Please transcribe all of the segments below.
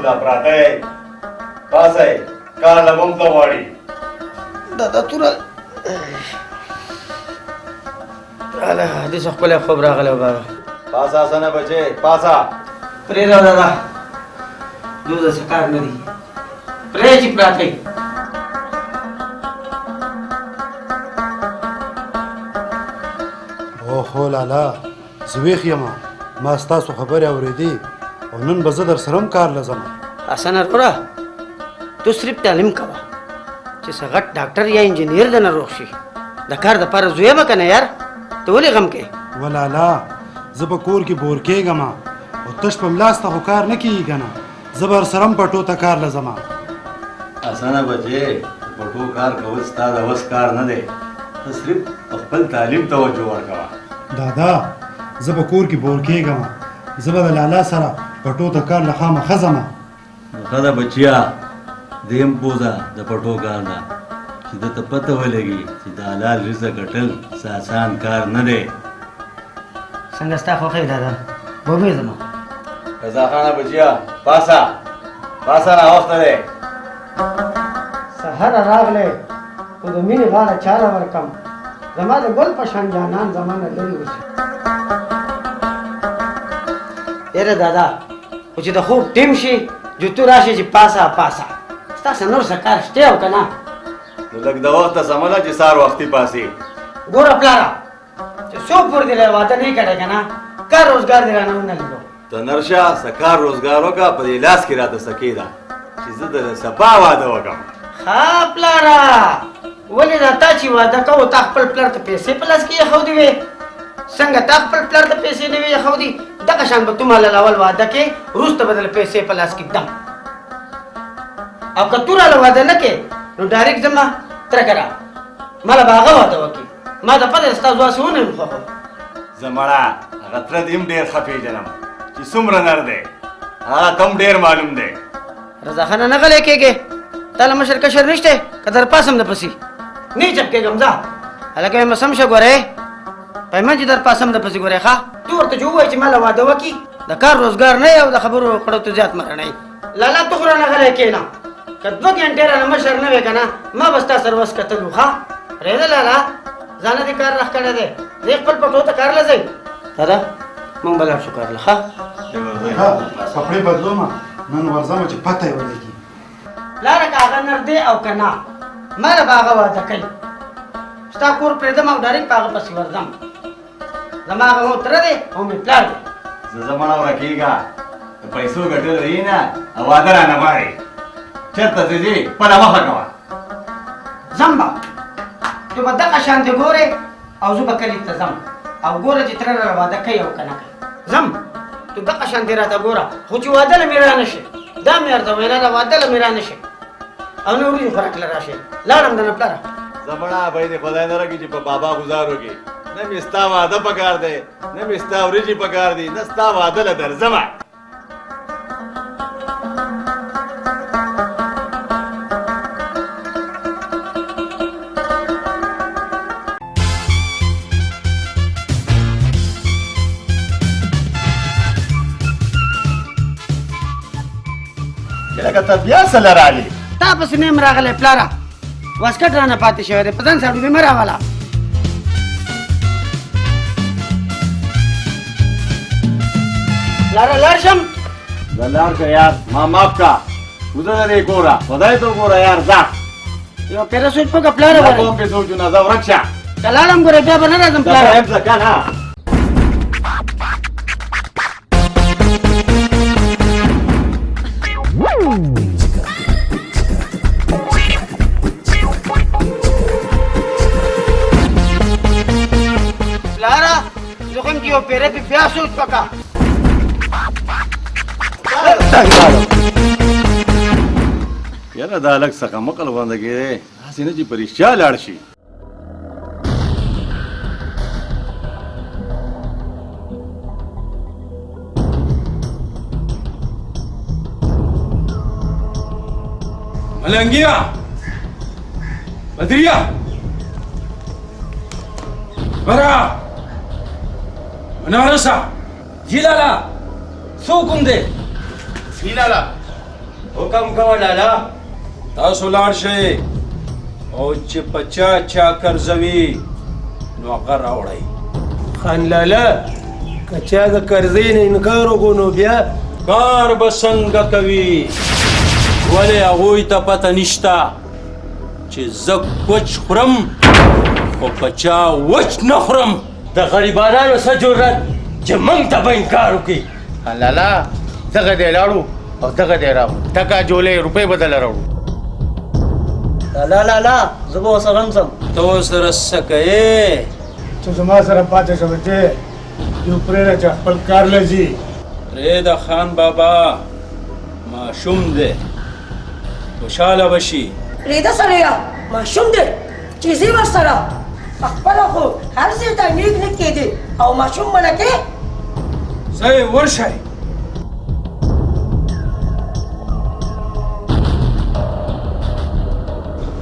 دا پراته پاسه کار لمم ته غواړي دا توره اله حدیث خپل خوب راغلی بابا پاسه سنه بچې پاسه پرېږده دادا دوی داسې کار نه دي پرېږده چې پراته اوهو لالا زه ویښ یم ما ستاسو خبرې اورېدې او نن به زه در سره هم کار لځم حسن وروره تو صرف تعلیم کوه چې څه غټ ډاکټر یا انجینیر د نه روغ شي د کار دپاره زوی مه که نه یار ته ولې غم کوې ولالا زه په کور کې بور کېږم او تش په ملاس ته خو کار نه کېږي که نه زه به ورسره هم پټو ته کار لځم اسانه بچې پټو کار کول ستا د وس کار نه دی ته صرف خپل تعلیم توجه ورکوه دادا زه په کور کې بور کېږم زه به د لالا سره پټو ته کار له خامخه ځم ښه ده بچیا دیم پوزه د پټو کار نه چې ده ته پته ولګي چې د حلال رزق ګټل څه آسان کار نه دی څنګه ستا خوښه یې دادا وبې ځم رضاخانه بچیا پاسه پاسه ناوخته دی سهار راغلی خو د مینې غاړه چاله ورکم زما د ګل په شان جانان زما نه لرې اوسي یاره دادا خو چې د خوب ټیم شي جو تو راشي چې پاسه پاسه ستاسو نور څه کار شته او که نه نو لږ د وخته سمه ده چې سهار وختي پاسې ګوره پلاره چې څو پورې دې له واده نه کړی که نه کار روزګار دې رانه ونه لیدو ته نرشه څه کار روزګار وکړه په دې لاس کې راته سکې ده چې زه د سبا واده وکړم ها پلاره ولې دا تا چې واده کوو تا خپل پلار ته پیسې په لاس کې ایښودې وې څنګه تا خپل پلار ته پیسې نه وې ایښودې دغه شان به تو ماله اول واده کې وروسته به دله پیسې په لاس کې ږدم او که تو راله واده نه کې نو ډایرکټ ځم تره کره ماله به هغه واده وکړي ما د پته ستا ځواسې ونه یم خوښو زه مړه هغه تره دې هم ډېر ښه پېژنم چې څومره نر دی هغه کم ډېر معلوم دی رضاخانه نه غلی کېږې تا له مشر کشر نشته که در پاسم د پسې نه چپ کېږم ځه هلکه وایم سم شه ګورې پیمن چې در پاسم د پسې ګورې ښه تو ورته چې ووایې چې ماله واده وکړي د کار روزګار نه یې او د خبرو کړو ته زیات مره نه یې لالا تو خو رانه غلی کېنه که 2 ګنټې رانه مشر نه وې که نه ما به ستا سره وس کتلو ښه پرېږده لالا ځانه دې کار راښ کړی دی زه خپل پټو ته کار له ځئ دادا مونږ به لاړ شو کار له ښه کپړې بدلوم نن ورځم چې پته یې ولګي پلاره که هغه نر دی او که نه ماله به هغه واده کوي ستا کور پرېږدم او ډایرکټ په هغه پسې ورځم زما هغه مو تره دی او مې پلار دی زه مړه ورکېږه د پیسو ګټل یې نه او واده رانه غواړې چېرته ځې ځې خپله مخه کوه ځم به تو به دغه شانتې ګورې او زه به کلي ته ځم او ګوره چې تره راله واده کوي او که نه کوي ځم تو دغه شانتې راته ګوره خو چې واده له مې رانه شي دا مې ورته ویله ده واده له مې رانه شي او نه وریجې خوراک له راشي لاړم د نه پلاره زه مړه به دې خدای نه راکړي چې په بابا ګزار وکړي نه مې ستا واده پکار دی نه مې ستا وریجې پکار دي نه ستا واده له درځمه لکه ته بیا څه لرالې تا پسې نه یم راغلی پلاره واسکټ رانه پاتې شوی دی په ځان سره ډوډۍ مه راوله پلاره لاړ شم زه لاړ شه یار ما معاف کا وزه د دې کوره خدای ته وګوره یار ځه یو پیره سوچ وکړه پلاره دا کوم پې سوچونه ځه ورک شه که لاړم ګوره بیا به نه راځم پلاره یم ځه که نه پلاره زه خو یم چې یو پیره پې بیا سوچ وکړه یاره دا هلک څخه مقل غونده کېدی هسې نه چې په رښتیا لاړ شي ملنګیا بدریا برا منارسا جلالا څوک کوم دی هیلالا حکم کوه لالا. تاسو لاړ شئ او چې په چا قرضوي نو هغه راوړئ. خان لالا که چا د قرضې نه انکار وکړو نو بیا کار به څنګه کوي؟ ولې هغوی ته پته نشته چې زه کوچ خورم خو په چا وچ نه خورم. د غریبانانو څه جرأت چې موږ ته به انکار وکړي. خان لالا دغه دی لاړو او دغه دی راغلو ټکا جولې روپۍ به دله راوړو. لا زه به ورسره هم ځم. ته ورسره څه کوې؟ ته زما سره پاتې شه بچې یو پرېږده چې خپل کار له ځي. پرېږده خان بابا ماشوم دی خوشحاله به شي. پرېږده سړیه ماشوم دی چې ځې ورسره پخپله خو هر ځای ته نیک نه کېدې او ماشوم منه کې. ځئ ورشئ.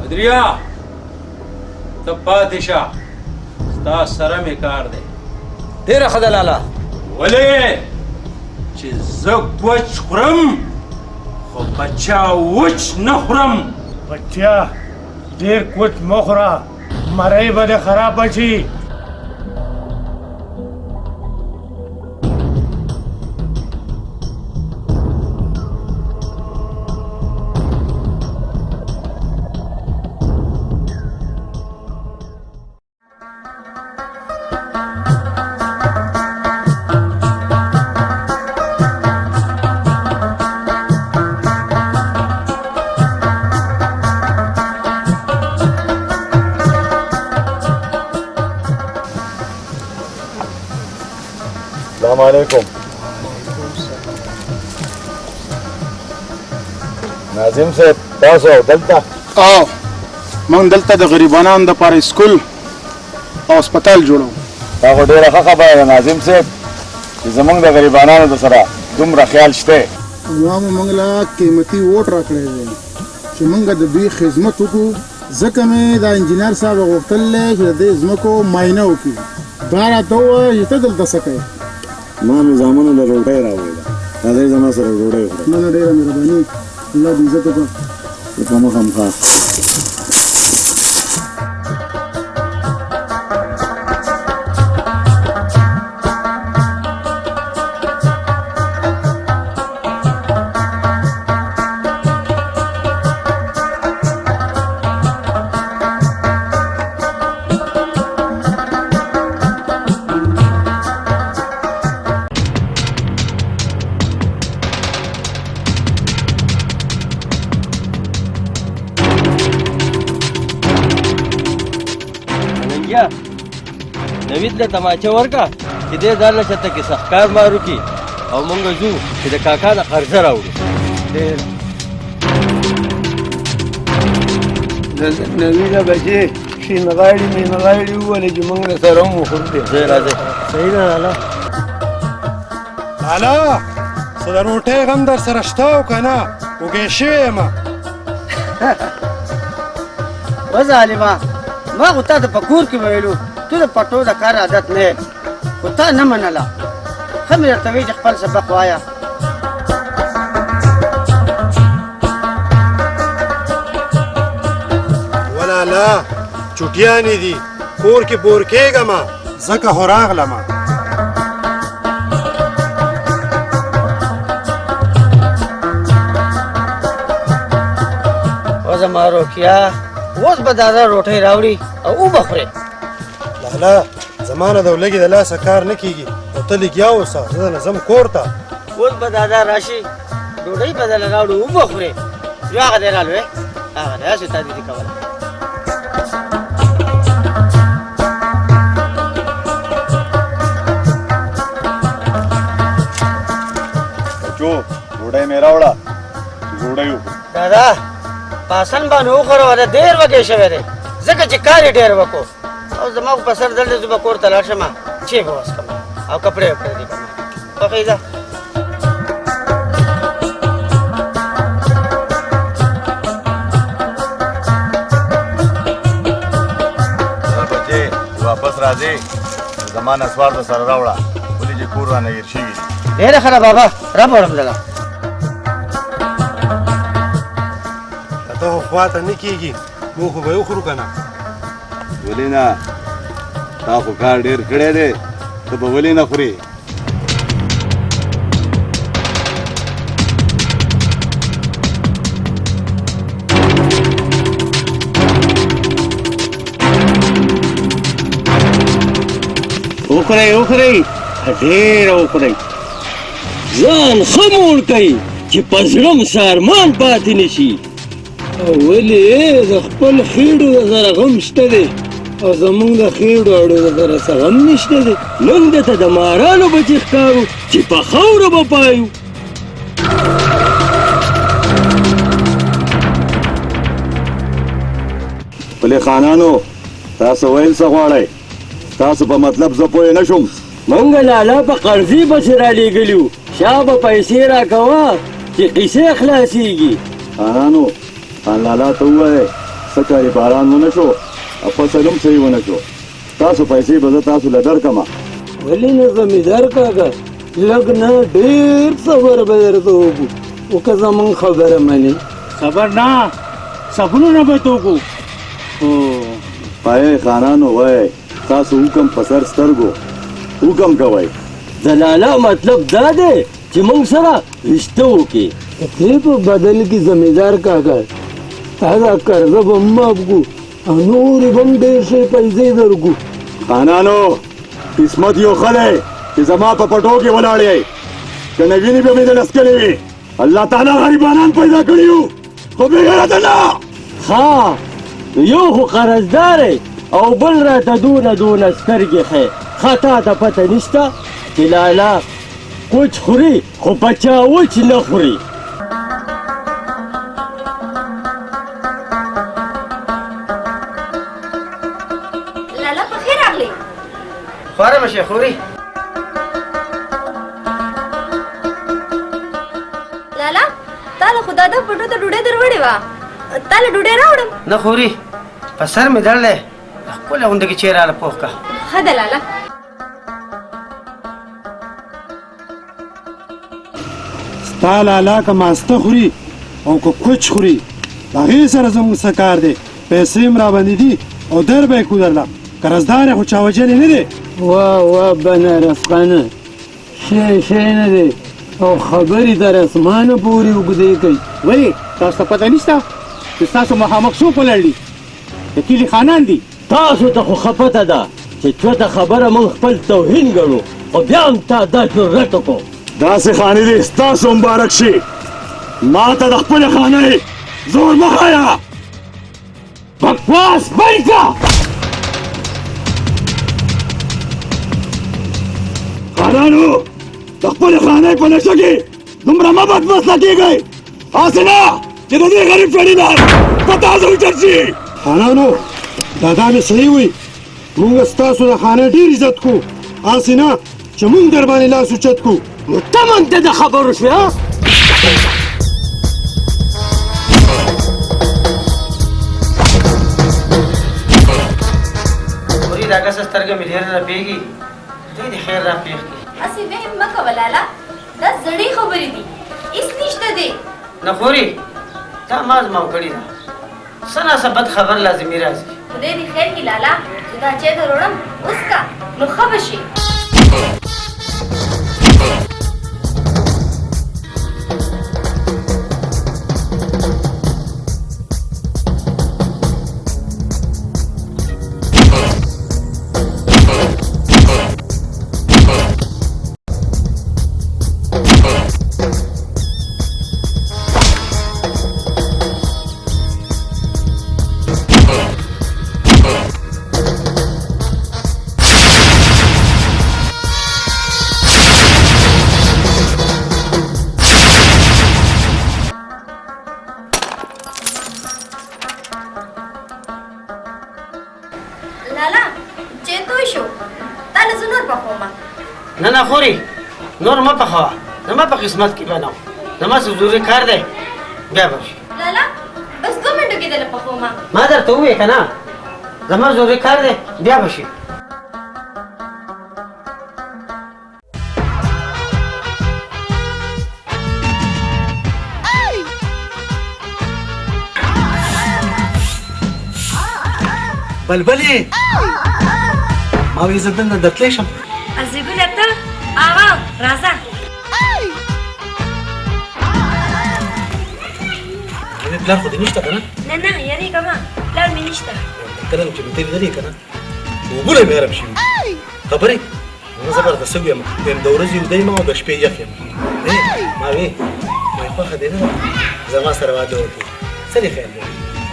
بدریا ته پاتې شه ستا سره مې کار دی. ډېره ښه ده لالا. ولې چې زه کوچ خورم خو په چا وچ نه خورم. بچیا ډېر کوچ مه خوره مرۍ به دې خرابه شي. السلام علیکم. ناظم صاحب تاسو دلته؟ او موږ دلته د غریبانو دپاره سکول او هسپتال جوړو. دا خو ډېره ښه خبره ده ناظم صاحب چې زموږ د غریبانو د سره دومره خیال شته. عوامو موږ له قیمتي ووټ راکړی دی چې موږ د دوی خدمت وکړو. ځکه مې دا انجینر صاحب غوښتل چې د دې ځمکو معاینه وکړي. دا راته ووایه چې ته دلته څه کوې؟ ما مې زامنو له ډوډۍ راوړې ده. راځئ زما سره ډوډۍ وخورئ. نه ډېره مهرباني الله دې عزت وکړه. په مخه مخه نوید له تماچه ورکه چې دې ځان له چته کې سختکار مارو کي او مونږ ځو چې د کاکا نه قرضه راوړو. نویده بچې شین غاړي مین غاړي وولې چې موږ له سره هم وخورو دی. ځئ راځئ. صحیح ده لالا. لالا څه د روټۍ غم در سره شته او که نه؟ وږی شوی یم. وظالمه ما خو تا ته په کور کې ویلو ته د پټو د کار عادت نه یې خو تا نه منله. ښه مې درته وایي چې خپل سبق وایه. ولالا چوټیانې دي کور کې بور کېږم ځکه خو راغلم. و زما روکیا اوس به دادا روټۍ راوړي او وبخورې. لالا زما نه د ولږې د لاسه کار نه کېږي او ته لګیا اوسه زه نه ځم کور ته. اوس به دادا راشي ډوډۍ به دله راوړو وبخورې. یو هغه دی رالوې هغه دی هسې تا دې کوله. بچو ډوډۍ مې راوړه چې ډوډۍ وکړو. دادا پاسن باندې وخوره ده ډېر وږی شوی دی ځکه چې کار یې ډېر وکړو او زما خو په سر درد دی زه به کور ته لاړ شم چې به وڅښم او کپړې یې پرېږدي کړم. خوښۍ ده. بچې واپس راځې زما نسوار در سره راوړه ولې چې کور رانه هېر شوي دي. ډېره ښه ده بابا راوړم دله. خواته نه کېږي موږ خو به یې وخورو که نه ولې نه تا خو کار ډېر کړی دی ته به ولې نه خورې وخورئ وخورئ ډېره وخورئ ځان ښه موړ کوئ چې په زړه م سارمان پاتې نه شي ولې د خپل خېډو د سره غم شته دی او زمونږ د خېډو اړو د سره څه غم نشته دی نن درته د مارانو بچې ښکارو چې په خاوره به پایو پلې خانانو تاسو ویل څه غواړئ تاسو په مطلب زه پوه نه شوم موږ لالا په قرضې پسې رالیږلي وو شا به پیسې راکوه چې قیسې خلاصېږي خانانو خان لالا ته ووایئ څه کاري باران ونه شو او فصل هم صحیح ونه شو تاسو پیسې به زه تاسو له درکړمه ولې نه زمیندار کاکا لږ نه ډېر صبر به درته وکړو خو که زموږ خبره منې صبر نه صبرونه به تو کو وایئ خانانو وایئ تاسو حکم په سر سترګو حکم کوئ د لالا مطلب دا دی چې موږ سره رشته وکړي دې په بدل کې زمیندار کاکا هغه قرضه به هم معاف کړو او نورې به هم ډېر شی پیسې درکړو خانانو قسمت یو ښه دی چې زما په پټو کې ولاړ یې که نه وینې به مې د لسکلې وي الله تعالی غریبانان پیدا کړي وو خو بېغیرته نه ها یو خو قرضدار او بل راته دونه سترګې ښې ښه تا ته پته نشته چې لالا کوچ خوري خو په چا وچ نه خوري لالا په خیر راغلی خواره به شي خوري لالا تا له خدا د پټو ته ډوډۍ دروړې وه تا له ډوډۍ راوړم نه خوري په سر مې درد دی ښکلې غونډه کې چیرې راله پوخ کا ښه ده لالا ستا لالا که ماسته خوري او که کوچ خوري د هغې سره زموږ څه کار دی پیسې هم راباندې دي او در به یې کودرله قرضدار یې خو چا وجلې نه دی واه بنارس خانه شی نه دی او خبرې تر اسمانه پورې اوږدې کوي ولې تاسو ته پته نشته چې ستاسو مخامخ څوک ولاړ دي د کلي خانان دي تاسو ته خو ښه پته ده چې چوته خبره موږ خپل توهین ګڼو خو بیا هم تا دا جرأت وکړو داسې خانې دي ستاسو مبارک شي ما ته د خپلې خانې زور مه ښایه بکواس بند کړه خانانو د خپلې خانې په نشه کې دومره مه بدمسته کېږئ هسې نه چې د دې غریب سړي نه په تاسو اوچت شي خانانو دا مې صحیح وي موږ ستاسو د خانې ډېر عزت کوو هسې نه چې موږ در باندې لاس اوچت کړو نو ته من ته د خبرو شوې ها خوري دا کسه سترګه مې ډېر رپېږي خدای دې خیر را پېښ کړي هسې وهم مه کوه لالا دا زړې خبرې دي هېڅ نشته دی نه خوري تا ما زما کړې ده څه ناڅه بد خبر لازمي راځي خدای دې خیر کړي لالا چې دا چای دروړم اوس کا نو ښه به شي نه خوري نور مه پخوه زما په قسمت کې به نه و زما څه ضروري کار دی بیا به شي لالا بس 2 منټو کې دله پخومه ما درته وویې که نه زما ضروري کار دی بیا به شي بلبلې ما وې زه دننه درتلی شم ازیګله ته آوا راځه پلار خو دې نشته که نه نه نه یریږه پلار مې نشته کله چې مې تلې لرې که نه اوبونه مې عرب شوي خبرې زه زبرده سوي یم ویم د ورځې اوده یم او د شپې یخ یم ما وې وایي خوښه دې نه ده زما سره واده وکړي څه دې خیال دی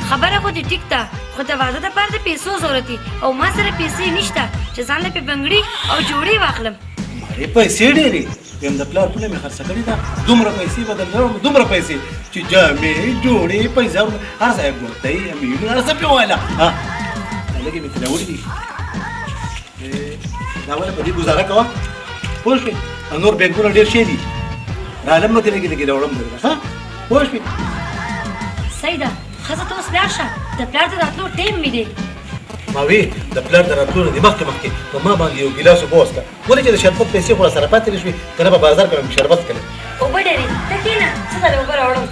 خبره خو دې ټیک ده خو د واده دپاره د پیسو ضرورت دي او ما سره پیسې نشته چې ځان له پې بنګړي او جوړې واخلم مارې پیسې ډېرې ویم د پلار پوله مې خرڅه کړې ده دومره پیسې به درلرم دومره پیسې چې جامې جوړې پیزارونه هر ځای ګوتۍ امیرونه هر څه پې وویله لږې مې ترې راوړي دي دا ولې په دې ګزاره کوه پوه شوې نور بینکونه ډېر شی دي رالم نو ترې لږې لږې راوړم درته ښه پوه شوې صحیح ده ښځه ته اوس لاړ شه د پلار د راتلو ټیم مې دی ما وی د پلار د راتلو نه دې مخکې مخکې په ما باندې یو ګیلاس اوبه وڅښه ولې چې د شربت پیسې خو راسره پاتې نه شوې که نه په بازار کې مې شربت کړی اوبه ډېرې ته کښېنه څه درې اوبه راوړم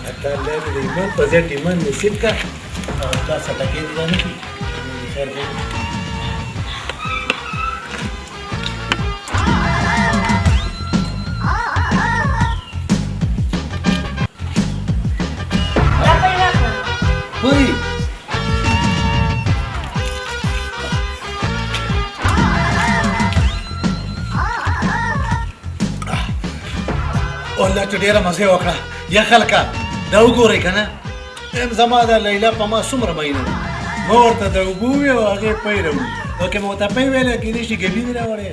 الله دې د ایمان په ځای ایمان نصیب کړه او دا صدقې دې رانه کړي خیر دی وای والله چې ډېره مزه وکړه یا خلکه دا وګورئ که نه زما د لیلا په ما څومره مینه ده ما ورته د اوبه وویې او هغې پی راوړي او که مې ورته پی ویله کېدای شي ګبي دې راوړی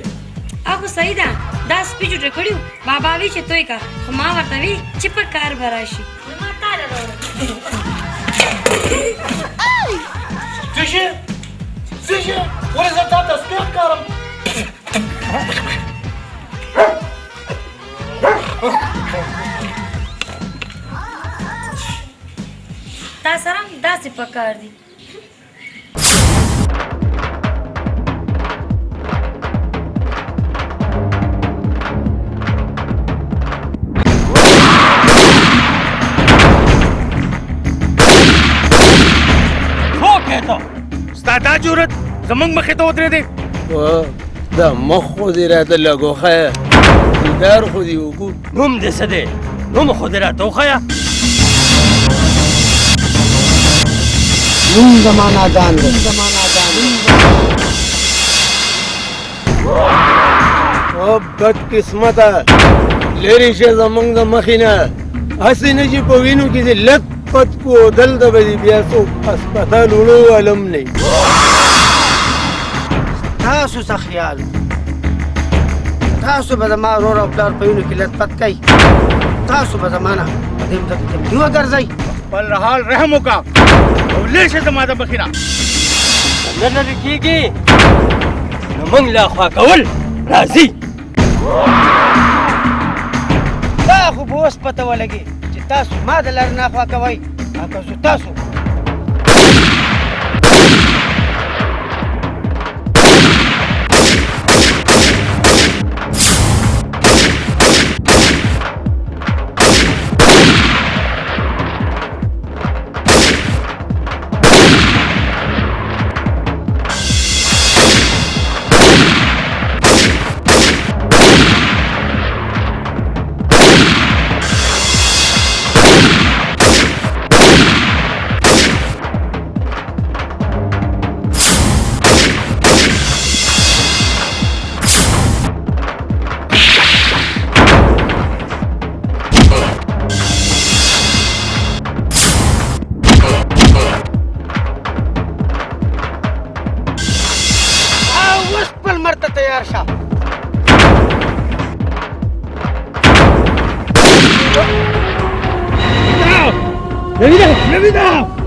هغه صحیح ده دا سپي جوړه کړي وو بابا وی چې توی کا خو ما ورته وی چې په کار به راشي نو ما تاله راوړم څه شي څه شي ولې زه تا ته سپی ښکارم تا سره هم داسې په کار دي ستا دا جرت زمونږ مخې ته ودرېدې دا مخ خو دې راته لږ وښیه دیدار خو دې وکړو نوم دې څه دی نوم خو دې راته وښیه نوم زما نادان دی او بد قسمته لرې شه زمونږ د مخې نه هسې نه چې په وینو کې دې لت پت کو دلته به دې بیا څوک هسپتال وړو علم نه تاسو څه خیال تاسو به زما ورور او پلار په وینو کې لت پت کوي تاسو به زما نه په دې مځکه کې جمدي وګرځئ خپل حال رحم وکړه او لرې شه زما د مخې نه نه لرې کېږي نو موږ لا خوا کول راځي دا خو به اوس پته ولګي چې تاسو ما د لارې نه خوا کوئ او که زه تاسو تیار شه نویدا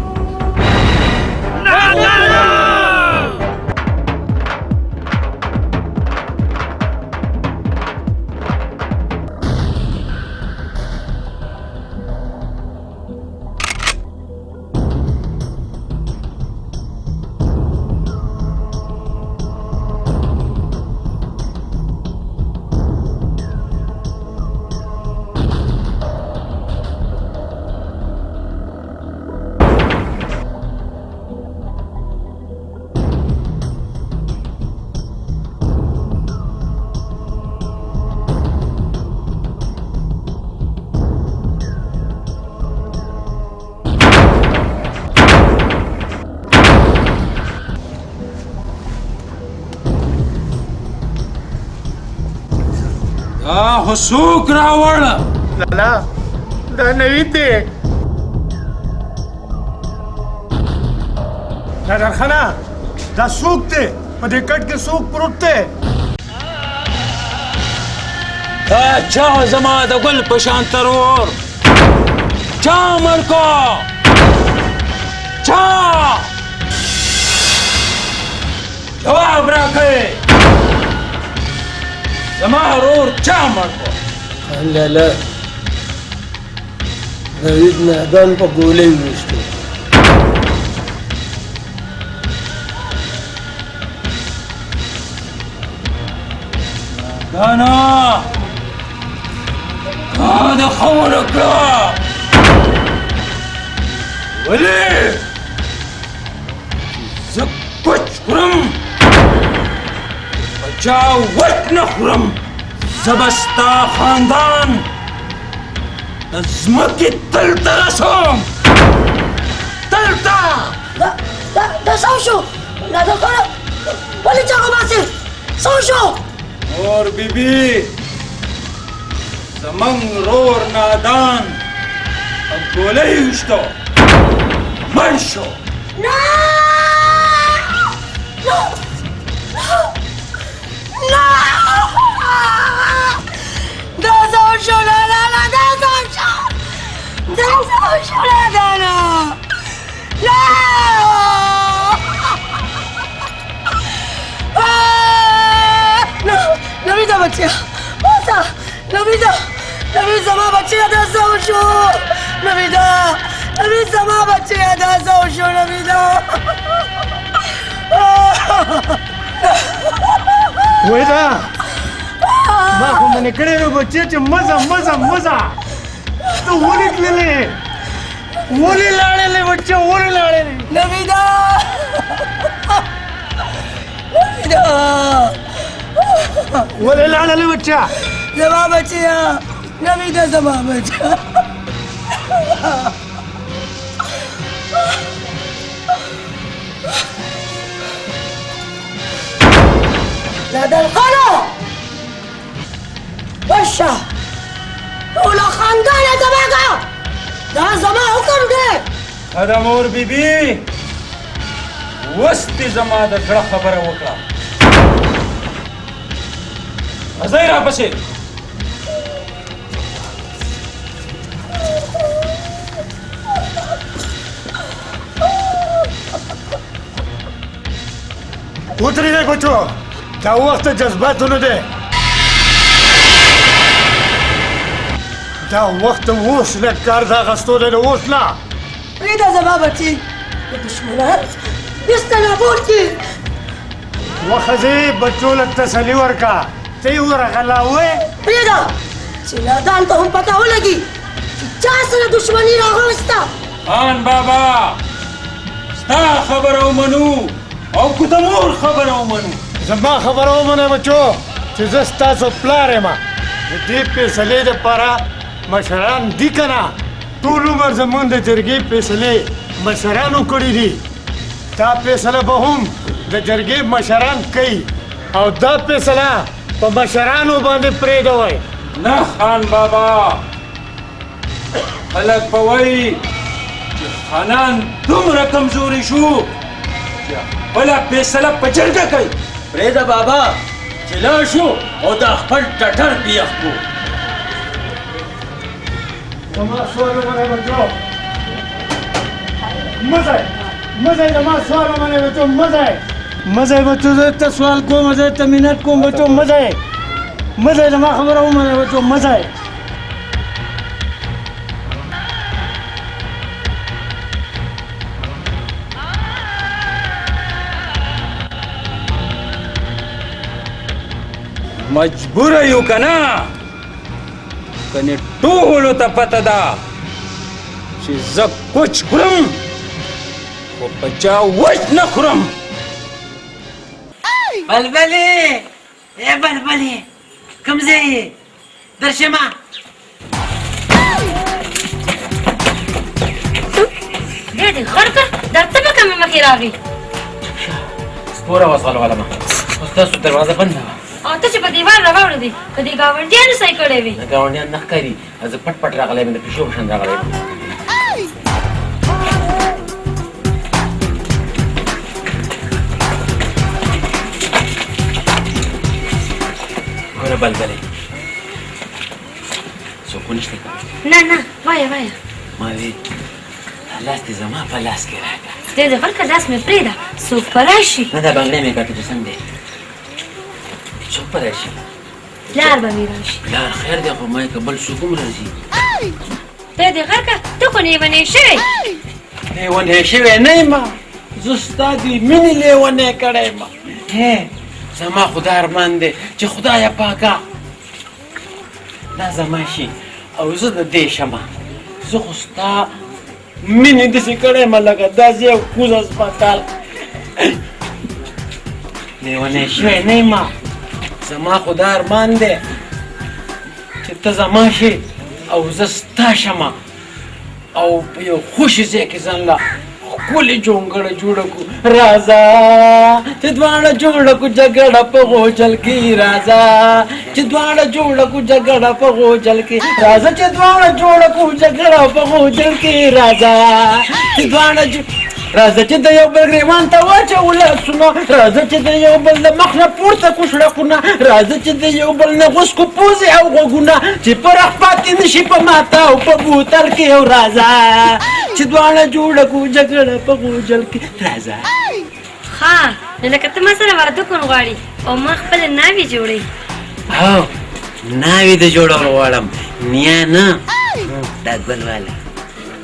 دا خو څوک راوړ؟ لالا دا نوید دی. نادرخانه دا څوک دی؟ په دې کټ کې څوک پروت دی؟ دا چا زما د ګل په شان ترور چا مړ کو؟ چا؟ جواب راکړئ. زما ورور چا مړ کو؟ لالا نوید نادان په ګولۍ وویشتو. دانا دا د خبره کړه. ولې زه کوچ خورم په چا وټ نه خورم. زه به ستا خاندان د ځمکې تل ته رسوم. تل ته. دا څه وشو؟ نادرخانه ولې چا وباسې؟ څه وشو؟ مور بیبي زمونږ رور نادان په ګولۍ ویشتو مړ شو. نه دا څه وشو؟ لالا دا څه وشو؟ دا څه وشو نادانه؟ نویدا بچیا باسا. نویدا زما بچیا دا څه وشو؟ نوید زما بچیا دا څه وشو؟ نویدا وېدا ما خو منې کړی وو بچی چې مزه ته ولې تللې؟ ولې لاړلې بچه؟ ولې لاړلې؟ نویدا ولې لاړلې بچه؟ زما بچیا نویدا زما بچیا. نادرخانه بشه ټوله خاندان یې تباه کړه. دا زما حکم دی. دا مور بیبي اوس دې زما د زړه خبره وکړه. راځئ راپسې. ودرېږئ بچو، دا وخت د جذباتو نه دی. دا وخت د اوس نه کار د اخیستو دی، د اوس نه. پرېږده زما بچي د دښمنان بیسته نابود کړي. وښځې بچو له تسلي ورکړه، ته یې ورغلاوې. پرېږده چې نادان ته هم پته ولګي چې چا سره دښمني راغوسته. خان بابا ستا خبره ومنو او که د مور خبره ومنو؟ زما خبره ومنئ بچو چې زه ستاسو پلار یم. د دې فیصلې دپاره مشران دي که نه؟ ټول عمر زموږ د جرګې فیصلې مشرانو کړي دي. دا فیصله به هم د جرګې مشران کوي او دا فیصله په مشرانو باندې پرېږدوئ. نه خان بابا، خلک به وایي چې خانان دومره کمزوري شو چې خپله فیصله په جرګه کوي. پرېږده بابا چې لاړ شو او دا خپل ټټر بیخ کړو. زما سوال ومنئ بچو، مه ځئ زما سوال ومنئ بچو، مه ځئ بچو. زه ته سوال کوم، زه ته منت کوم بچو، مه ځئ زما خبره ومنئ بچو، مه ځئ. مجبوره یو که نه؟ کنې ټولو ته پته ده چې زه کوچ خورم خو په چا وچ نه خورم. بلبلې ای بلبلې کوم ځای یې؟ درشمه. دې دې خړ کړ دا ته به کومه مخې راغی؟ سپوره وځغلوله ما. اوس تاسو دروازه بنده وه. او ته چې په دیوال راوړې دي که دې ګاونډیانو صحیح کړی وي ګاونډیان نه ښکاري زه پټ پټ راغلی یم د پیشو په شان راغلی یم ګوره بلبلې څوک نشته نه نه وایه وایه ما وی لاس دې زما په لاس کې راکړه دې د غلکه لاس مې پرېږده څوک به راشي نه دا بنګلې مې ګټه چې سم دی څوک به راشي پلار به مې راشي پلار خیر دی خو ما یې که بل څوک هم راځي ته دې غلکه ته خو لیونی شوی لیونی شوی نه یم زه ستا د مینې لیونی کړی یم زما خدای ارمان دی چې خدایه پاکه دا زما شي او زه د دې شمه زه خو ستا مینې داسې کړی یم لکه داسې یو کوز اسپتال لیونی شوی نه یم زما خدای ارمان دی چې ته زما شي او زه ستا شمه او په یو خوشي ځای کې ځان له ښکلې جونګړه جوړه کړو راځه چې دواړه جوړه کړو جګړه په غوجل کې راځه چې دواړه جوړه کړو جګړه په غوجل کې راځه چې دواړه جوړه کړو جګړه په غوجل کې راځه چې دواړه راځه چې د یو بل ګریوان ته واچو لاسونه راځه چې د یو بل د مخ نه پورته کړو شړقونه راځه چې د یو بل نه غوس کړو پوزې او غوږونه چې پرخ پاتې نه شي په ماته او په بوتل کې او راځه چې دواړه جوړه کړو جګړه په غوجل کې راځه ښه نو لکه ته ما سره واده کول غواړې او ما خپله ناوې جوړوي هو ناوې د جوړول غواړم نیا نه دا ګل والا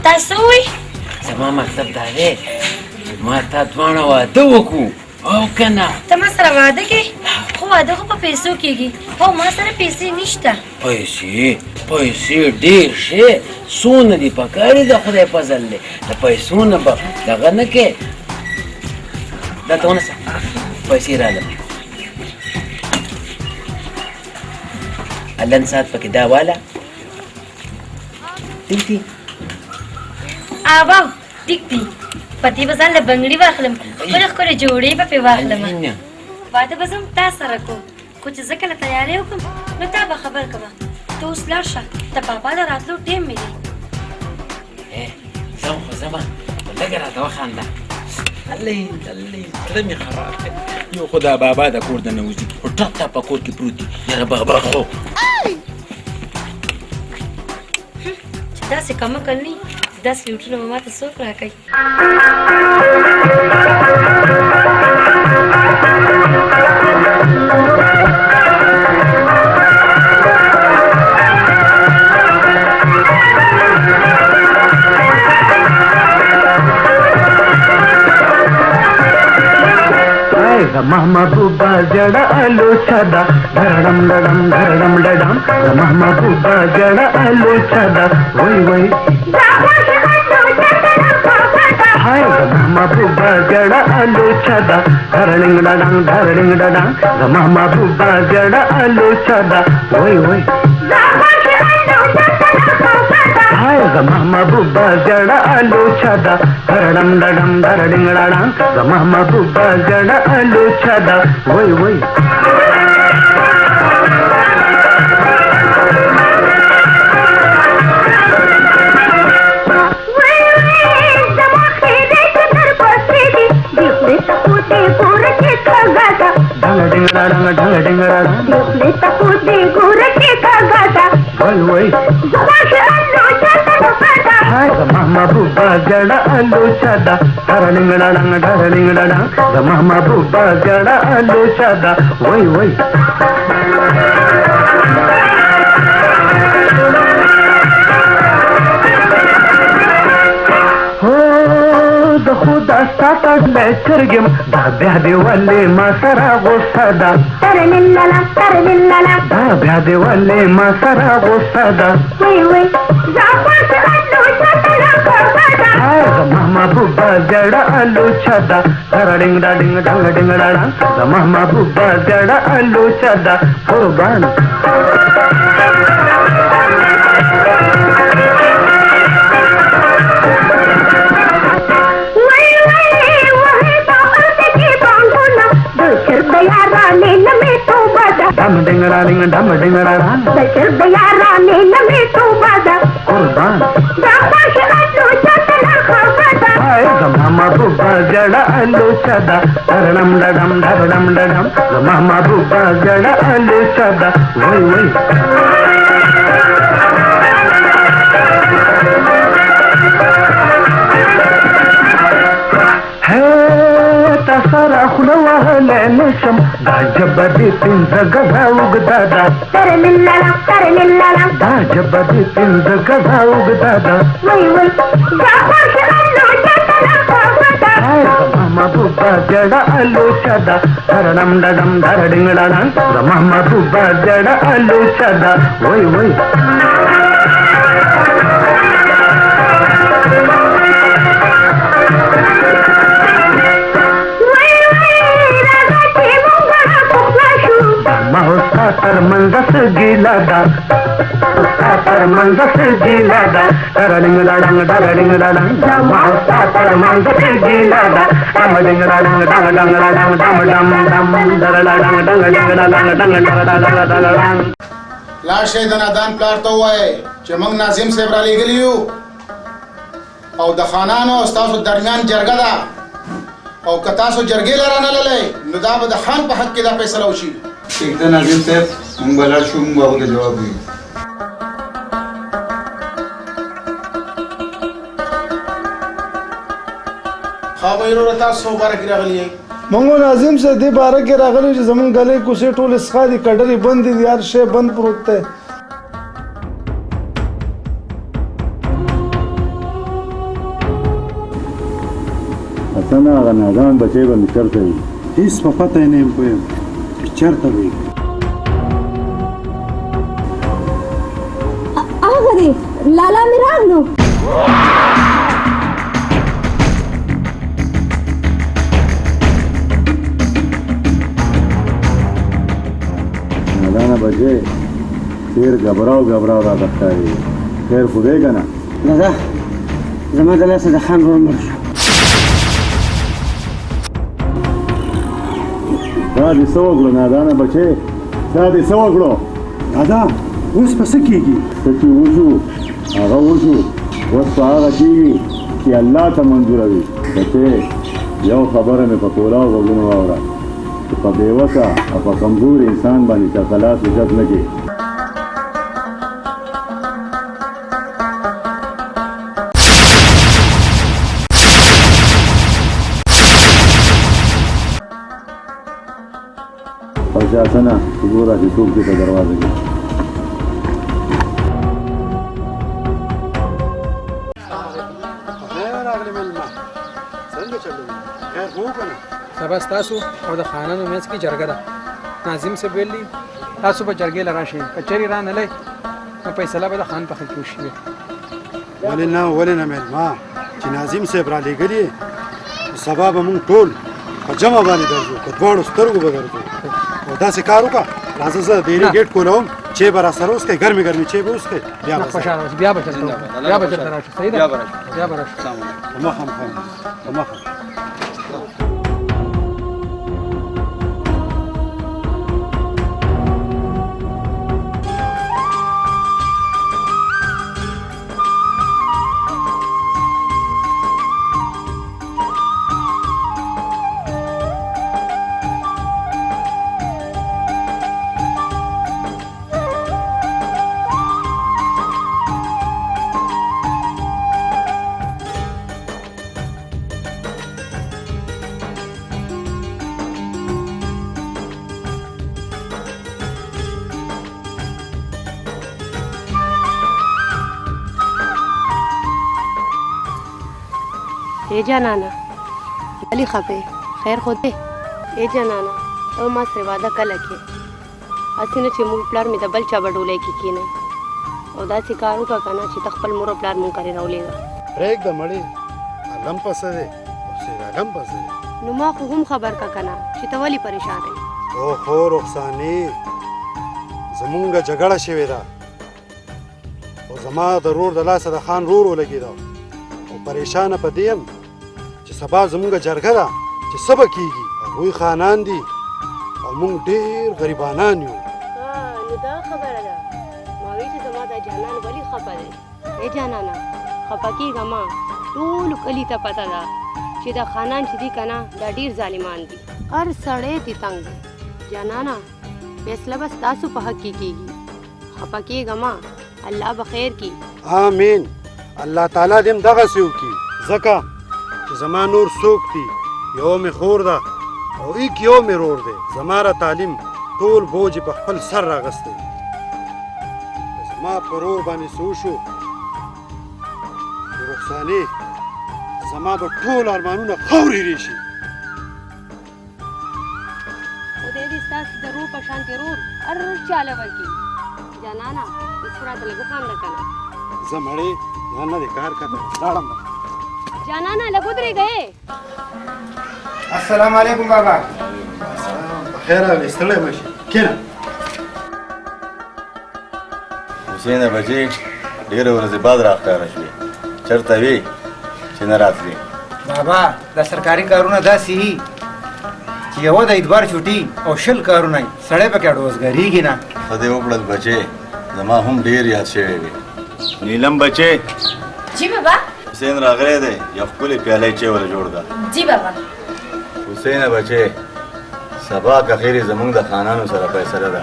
تاسو وایي زما مطلب دا دی چې ما تا دواړه واده وکړو او که نه ته ما سره واده کې خو واده خو په پیسو کېږي او ما سره پیسې نشته پیسې ډېر شي څونه دي پکار دي د خدای فضل دی د پیسو نه به دغه نه کې دا ته ونیسه پیسې راغلم لن ساعت پکې دا والا ټیک دي آباو ټیک دي پتی به ځان له بنګړي واخلم ښکلې ښکلې جوړې به پرې واخلم واده به زه هم تا سره کوم خو چې زه کله تیاری وکړم نو تا به خبر کړمه ته اوس لاړ شه د بابا د راتلو ټیم مې دی زه خو ځمه لږه راته وخانده الله زړه مې خراب دی یو خو دا بابا د کور د نه وځي خو ټپ ټپ په کور کې پروت دي یاره بابا خو چې داسې کمکل نه داسې لوټونه به ماته څوک راکوي महबूबा जड़ा आलू छदा धरडम डडम धरडम डडम महबूबा जड़ा आलू छदा वही वही हाय महबूबा जड़ा आलू छदा धरडिंग डडम महबूबा जड़ा आलू छदा वही वही हाय महबूबा जड़ा आलू छदा धरडम डडम धरडिंग डडम महबूबा जड़ा आलू छदा वही वही महबूबा जड़ा आलू छदा धरडिंग डडम महबूबा जड़ा आलू छदा वही वही खुदा साता चरगम धाब्या देवाले मासरा गोसादा धाब्या देवाले मासरा गोसादा महबूबा जड़ा आलू छदा धरडिंग डडिंग डंग महबूबा जड़ा आलू छदा कुर्बान डम डिंगड़ा डिंग डम डिंगड़ा डम बचर दयारा ने लमे तो बादा कुर्बान बाबा शरातो चतला खबदा हाय गमामा बुब्बा जड़ा आलू सदा धरडम डडम धरडम डडम गमामा बुब्बा जड़ा आलू सदा वही वही सारा खुलवा है नशम दाजबदी पिंज गधा उगदादा कर लिल्ला दाजबदी पिंज गधा उगदादा वही वही जाफर शरालो चतला खबदा हाय मामा बुब्बा जड़ा आलू सदा धरडम डडम धरडिंगड़ा मामा बुब्बा जड़ा आलू सदा वही वही तर मंजस गिलादा तर मंजस गिलादा डरडिंग डडंग डरडिंग डडंग मास्ता तर मंजस गिलादा डम डिंग डडंग डंग डंग डंग डम डम डम डरडंग डंग डंग डंग डंग डंग डंग लाशे د نادان پلار ته وایي چې موږ ناظم صاحب را لېږلي یو او د خانانو او ستاسو درمیان جرګه ده او که تاسو جرګې له رانللی نو دا به د خان په حق کې دا فیصله وشي ٹھیک ہے ناظم صاحب مونږ به لاړ شو مونږ به هغه ته جواب ویو ښه به وروره تاسو مبارک راغلي یئ مونږ ناظم صاحب دې باره کې راغلی چې زمونږ ګلې کوڅې ټولې څښا دي کډرې بندې دي هر شی بند پروت دی حسن هغه نادان بچی به مې چېرته وي هېڅ په پته یې نه یم پوهیم چې چېرته وي هغه دی لالا مې راغلو نادانه بچی ډېر ګبراو ګبراو راته ښکاري خیر خو دی که نه دادا زما د لاسه د خان ورور مړ شو دا دې څه وکړو نادانه بچی دا دې څه وکړو دادا اوس په څه کېږي څه چې وشو هغه وشو اوس په هغه کېږي چې الله ته منظوره وي بچی یو خبره مې په کولاو غوږونو واوره چې په بېوسه او په کمزور انسان باندې چا خلاص وجت نه کړي شاسنه وګوره چې څوک دې په دروازه کې سبا ستاسو او د خانانو منځ کې جرګه ده ناظم صاحب ویلي تاسو به جرګې له راشئ که چېرې رانلی نو فیصله به د خان په حق کې وشي ولې نه ولې نه مېلمه چې ناظم صاحب را لېږلي سبا به مونږ ټول په جمع باندې درځو په دواړو سترګو به درځو او داسې کار وکړه راځه زه ډېرې ګیټ کولوم چې به راسره وڅښئ ګرمې ګرمې چې به وڅښئ بیا به خوشحاله اوسئ بیا به چېرته راشو صحیح ده بیا به راشو په مخه په مخه ए जनाना अली खपे खैर खुदे ए जनाना او ما سره واده کله کې اسینه چې مور پلار می د بل چا بډولې کې کینې او دا چې کارو کا کنه چې تخپل مور پلار مون کرے راولېږي پرېګ د مړی علم پسه دی او سې علم پسه دی نو ما خو هم خبر کا کنه چې ته ولی پریشان یې او خو رخصانی زمونږه جګړه شوې ده او زما ضرور د لاسه د خان رورو لګېده او پریشانه په دې یم چې سبا زمونږه جرګه ده چې څه به کېږي هغوی خانان دي او موږ ډېر غریبانان یو دا خبره ده ما وی چې زما دا جانان ولې خفه دی ای جانانه خفه کېږه ما ټولو کلي ته پته ده چې دا خانان چې دي که نه دا ډېر ظالمان دي هر سړی تې تنګ دی جانانه فیصله به ستاسو په حق کې کېږي خفه کېږه ما الله به خیر کړي آمین الله تعالی دې هم دغسې وکړي ځکه چې زما نور څوک دي یو مې خور ده او ایک یو مې رور دی زما را تعلیم ټول بوج په خپل سر راغستی زما په رور باندې څه وشو د رخسانې زما به ټول ارمانونه خاورې ریشي خدای دې ستاسو د روح په شانتې رور هر چاله ورکړي جانانه اوس خو راته لږ وخانده که نه زه مړې ځان نه دې کار کوه لاړم جانانه لږ ودرېږه السلام علیکم بابا خیر راغلی ستړی مه شي کښېنه حسینه بچې ډېرې ورځې بعد راښکاره شوې چېرته وې چې نه راتلې بابا دا سرکاري کارونه داسې وي چې یوه د اتبار چوټي او 20 کارونه وي سړی پکې اډوزګرېږي نه ښه دې وکړل بچې زما هم ډېر یاد شوی وې نیلم بچې जी बाबा حسین راغلی دی یو ښکلې پیاله یې چیوله جوړ کړه जी बाबा حسینه بچې سبا که خیرې زموږ د خانانو سره فیصله ده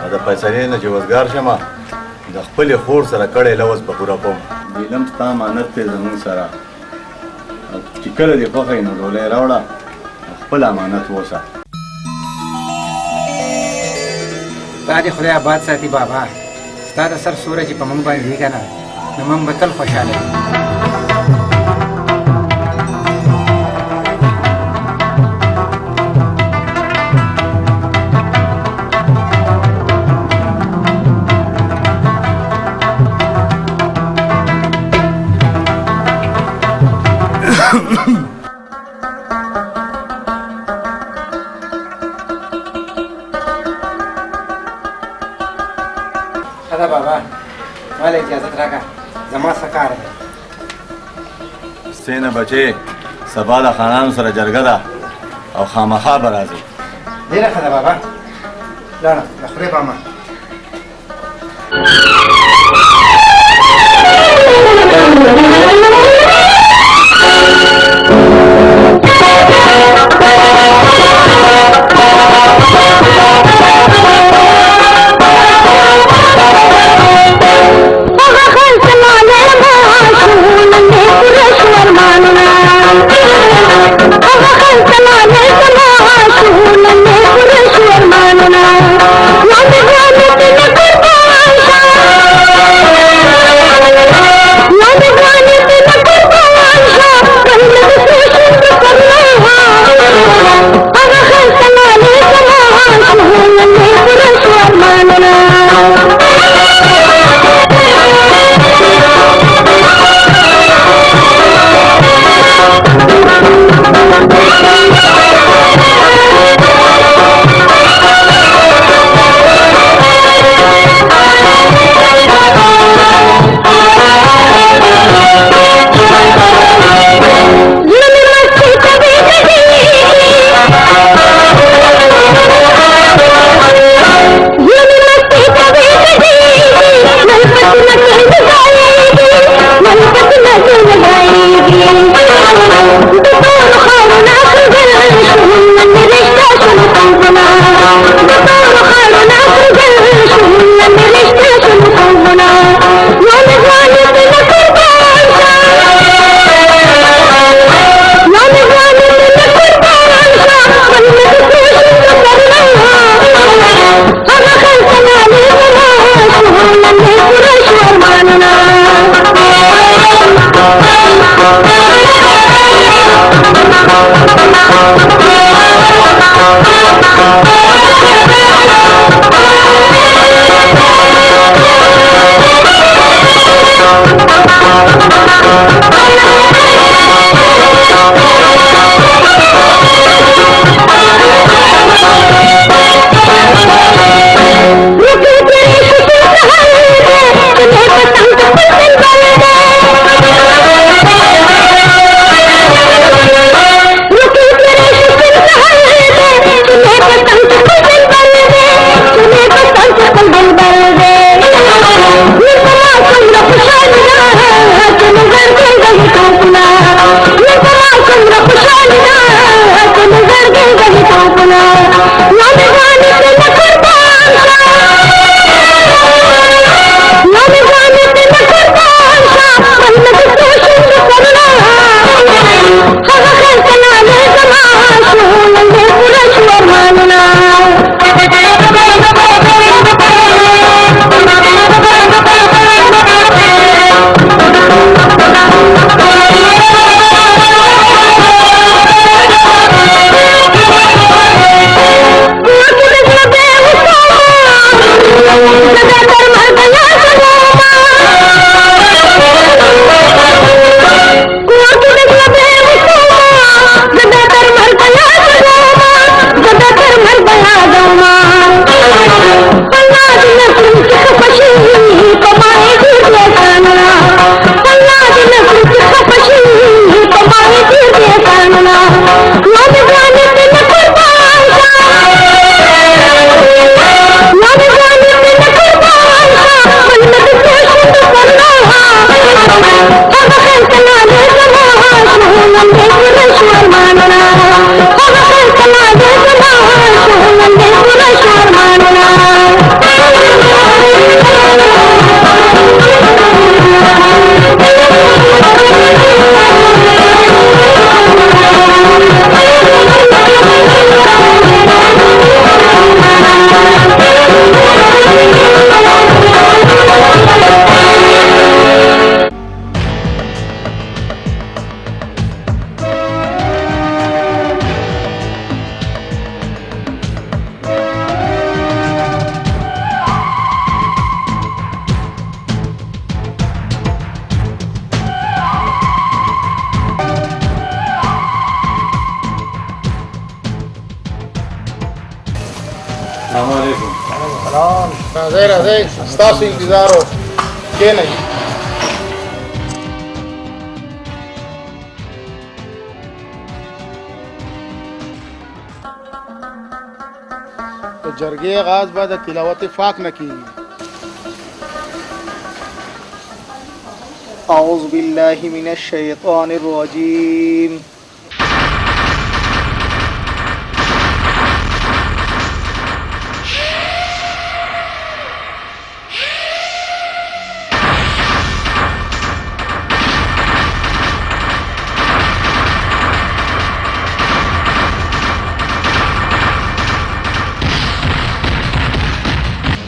او د فیصلې نه چې وزګار شمه د خپلې خور سره کړی لوز به پوره کوم نیلم ستا امانت دی زموږ سره او چې کله دې خوښه وي نو ډولۍ راوړه خپل امانت وسه دا دې خدای آباد ساتي بابا ستا د سر سوره چې په موږ باندې دی که نه نو موږ به تل خوشحاله یو خدا بابا مال اجازت راکړه زما څه کار دی حسینه بچې سبا د خانانو سره جرګه ده او خامخا به راځي ډېره ښه ده بابا لاړه د خدای په امان Mama, السلام علیکم. سلام. راځئ راځئ ستاسو انتظار و کښېنئ. د جرګې آغاز به د تلاوت پاک نه کېږي. أعوذ بالله من الشيطان الرجيم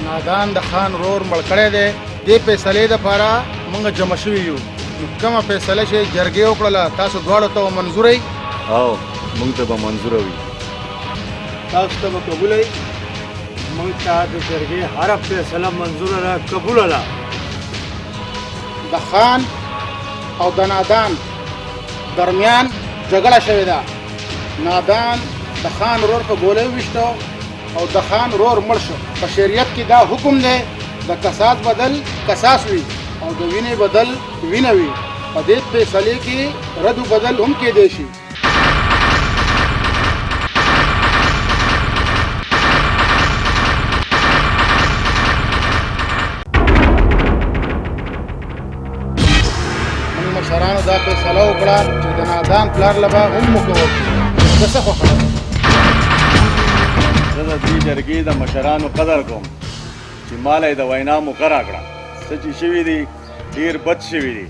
نادان د خان رور مړ کړی دی. دې فیصلې دپاره موږ جمع شوي یو. نو کومه فیصله چې جرګې وکړله تاسو دواړو ته منظوره یي؟ او موږ ته به منظوره وي. تاسو ته به قبوله وي؟ موږ ته د جرګې هره فیصله منظوره ده، قبوله ده. د خان او د نادان درمیان جګړه شوې ده. نادان د خان رور په ګولۍ وویشتو او د خان رور مړ شو. په شریعت کې دا حکم دی د قصاص بدل قصاص وي او د وینې بدل وینه وي. په دې فیصلې کې رد و بدل هم کېدی شي. موږ مشرانو دا فیصله وکړه چې د نادان پلار له به هم موږ وکړو. زه څه خوښه ده؟ زه د دې جرګې د مشرانو قدر کوم چې ماله یې د وینا موقع راکړه. څه چې شوي دي ډېر بد شوي دي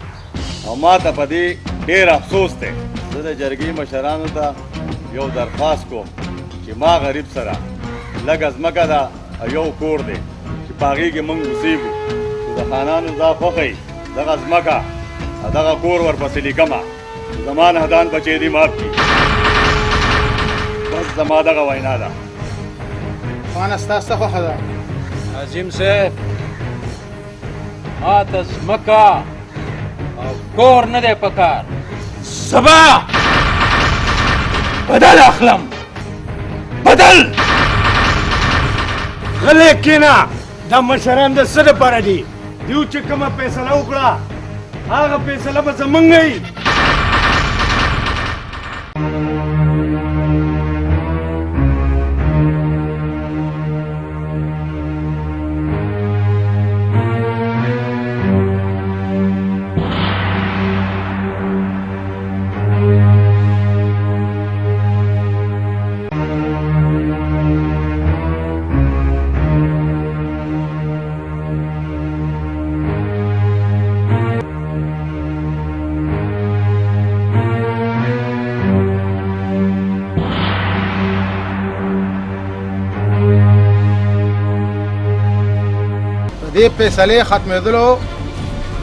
او ما ته په دې ډېر افسوس دی. زه د جرګې مشرانو ته یو درخواست کوم چې ما غریب سره لږه ځمکه ده او یو کور دی چې په هغې کې موږ اوسېږو. خو د خانانو دا خوښه یي دغه ځمکه او دغه کور ورپسې لیکمه. زما نهدان بچی دې معاف کړي. بس زما دغه وینا ده. خانه ستا څه خوښه ده؟ عظیم صاحب ما ته ځمکه او کور نه دی پکار. سبا بدل اخلم بدل. غلی کېنه. دا مشران د څه دپاره دي؟ دیو چې کومه فیصله وکړه هغه فیصله به زمونږ وي. دې فیصلې ختمېدلو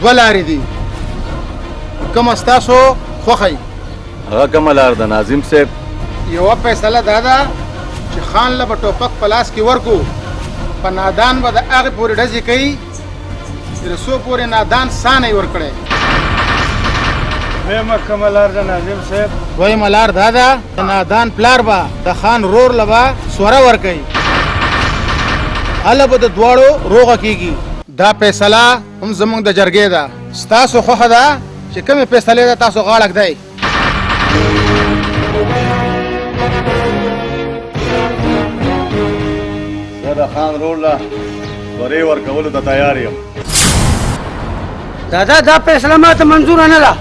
دوه لارې دي. کومه ستاسو خوښه یي؟ هغه کومه لار ده ناظم صاحب؟ یوه فیصله دا ده چې خان له به ټوپک په لاس کې ورکو. په نادان به د هغې پورې ډزې کوي تر څو پورې نادان سا نه یې ورکړی. دویمه کومه لار ده ناظم صاحب؟ دویمه لار دا ده د نادان پلار به د خان رور له به سوره ورکوي. هله به د دواړو روغه کېږي. دا فیصله هم زموږ د جرګې ده. ستاسو خوښه ده چې کومې فیصلې ده تاسو غاړه ږدئ؟ زه د خان رور له سورې ورکولو ته تیار یم. دادا دا فیصله ما ته منظوره نه ده.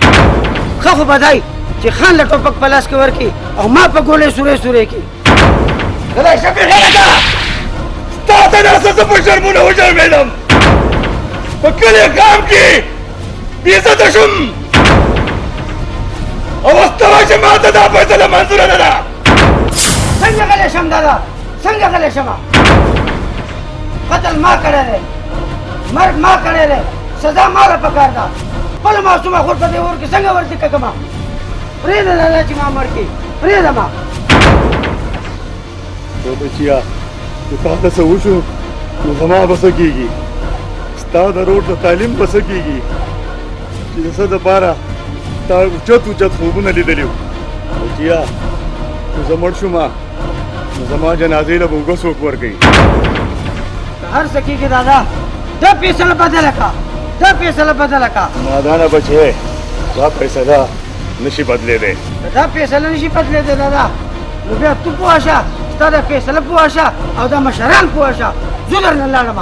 ښه خو به دی چې خان له ټوپک په لاس کې ورکړي او ما په ګولۍ سورې سورې کړي. غلی شه بېغیرته ده. ستا ته داسې زه په شرمونه وشرمېدم. په کلي قام کې بېعزته شوم او اوس ته وایه چې ما ته دا فیصله منظوره نه ده. څنګه غلی شم دادا؟ څنګه غلی شمه؟ قتل ما کړی دی، مرګ ما کړی دی، سزا ما له پکار ده. خپله معصومه خور په دې اور کې څنګه ورتکه کړمه؟ پرېږده دادا چې ما مړ کړي، پرېږده ما. بچیا که تا ته څه وشو نو زما به څه کېږي؟ ستا د رور د تعلیم به څه کېږي چې د څه دپاره تا اوچت اوچت خوبونه لیدلي وو. بچیا که زه مړ شوم نو زما جنازې له به اوږه څوک ورکوي هر سکی کې دادا دا فیصله بدله کا دا فیصله بدله کا نادانه بچې دا فیصله نشي بدلېدی دا فیصله نشي بدلېدی دادا نو بیا تو پوه شه ستا دا فیصله پوه شه او دا مشران پوه شه زه درنه لاړم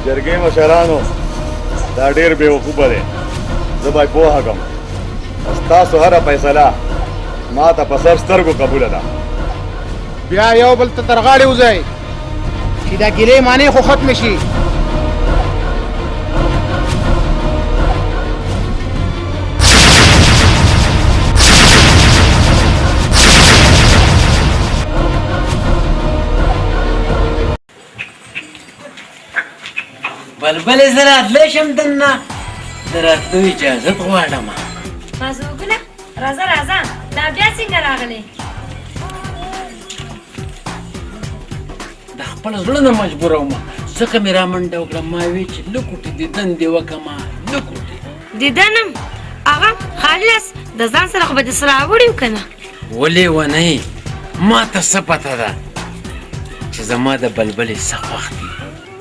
جرګې مشرانو دا ډېر بېوقوفه دی زه به یې پوهه کړم ستاسو هره فیصله ما ته په سر سترګو قبوله ده بیا یو بل ته تر غاړې وځئ چې دا ګیلې معنی خو ختم شي بلبل زه راتلی شم دننه د راتلو اجازت غواړم مازوګله راځه راځه دا بیا څنګه راغلی د خپل زړه نه مجبوره وم ځکه مې رامنډه وکړه ما وی چې لکوټې دیدن دې وکړمه لکوټې دیدنم هغه خالي لاس د ځان سره خو به دې سره راوړي که نه ولې ونه ما ته څه پته ده چې زما د بلبلې څه خوښ دي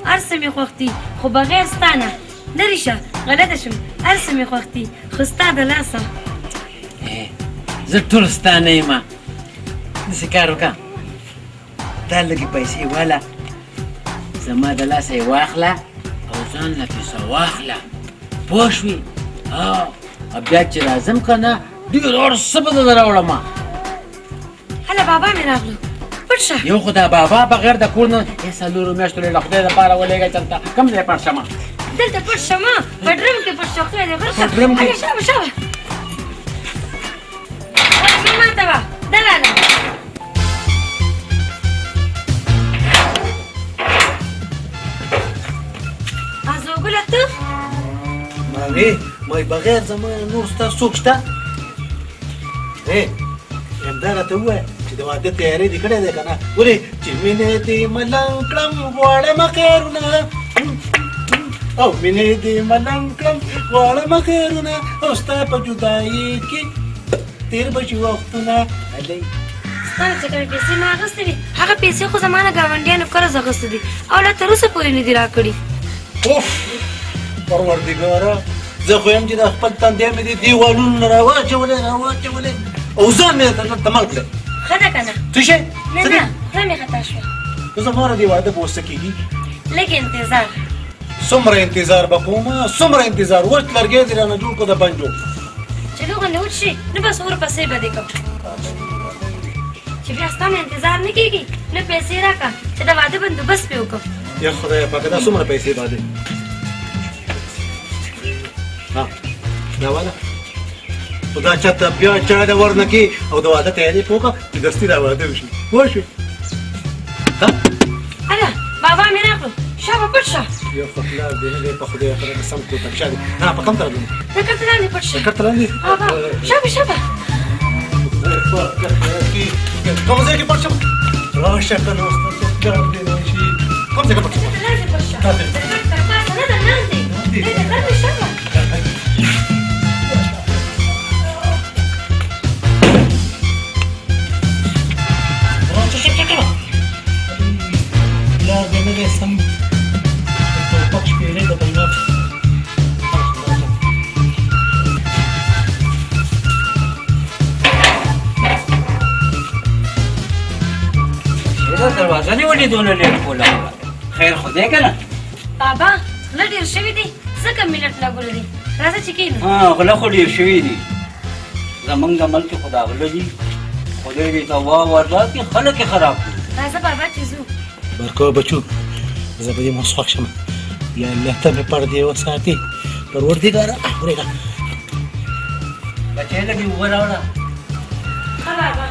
هر څه مې خوښ دي خو بغیر ستا نه لرې شه غلطه شم هر څه مې خوښ دي خو ستا د لاسه زه ټول ستا نه یم داسې کار وکړه دا لږې پیسې واله زما د لاسه یې واخله او ځان له پیسه واخله پوه شوې بیا چې راځم که نه ډېر اور څه به درته راوړم هله بابا مې راغلو پټ شه یو خو دا بابا بغیر د کور نه څلورو میاشتو له خدای دپاره ولېږه چلته کوم ځای پټ شمه دلته پټ شمه په ډرم کې پټ شو خدای دې غرشه په ډرم کې؟ هله شابه شابه ورځې ماته وه دلاله ازوګله ته ماوی مای بغیر زما نور ستا څوک شته همدا راته ووایه چې د واده تیاری دې کړی دی که نه ولې چې مینې دې ملنګ کړم غواړم خیرونه او مینې دې ملنګ کړم غواړم خیرونه او ستا په جدایي کې تېر به شي وختونه هلئ ستا نه چې کومې پیسې ما اخیستې وي هغه پیسې خو زما نه ګاونډیانو قرض اخیستې دي او لا تر اوسه پورې نه دي راکړي اوف پروردګاره زه خو یم چې د خپل تندی مې دې دیوالونو نه راواچولې او ځان مې درته مل کړی ښه ده که نه څه شی نه نه خوله مې خطا شوه نو زما را دې واده به اوس څه کېږي لږ انتظار څومره انتظار به کومه څومره انتظار وچ لرګی دې رانه جوړ کړو د بنجو چې لوغندې وچ شي نو بس ورپسې به دې کوم چې بیا ستا نه انتظار نه کېږي نو پیسې راکړه چې د واده بندوبست پې وکړم یا خدایه پاکه دا څومره پیسې باندې دا واده خو دا چاته بیا چا د ور نه کې او د واده تیاري پې وکړه چې دستي دا واده وشي پوه شوې هله بابا مې راکړو شابه پټ شه یو خو پلار دې نه دی په خدای خدای سم کوتک شه دی نه په کوم طرف دی د کټ لاندې پټ شه کټ لاندې بابا شابه شابه کوم ځای کې پټ شم راشه که نو ستاسو پلار دې نه شي کوم ځای کې پټ شم لاندې پټ شه د کټ تر پاسه نه ده لاندې دی د لاندې شابه پلار دې نه دی سم ټوپک شپېلې د بلناف دروازه نیولې دونه لیټ کوله خیر خو دی که نه بابا غله ډېر شوي دي ځکه ملت لګولو دي راځه چې کښېنو غله خو ډېر شوي دي زمونږ د ملک خو دا غله دي خدای دې ته ورځه کې خلک یې خراب کړي راځه بابا چې ځو برکو بچو زه به دې مسواک شم یا الله ته مې پردې وساتې پروردګاره ورېږه بچی لږې اوبه راوړه ښه بابا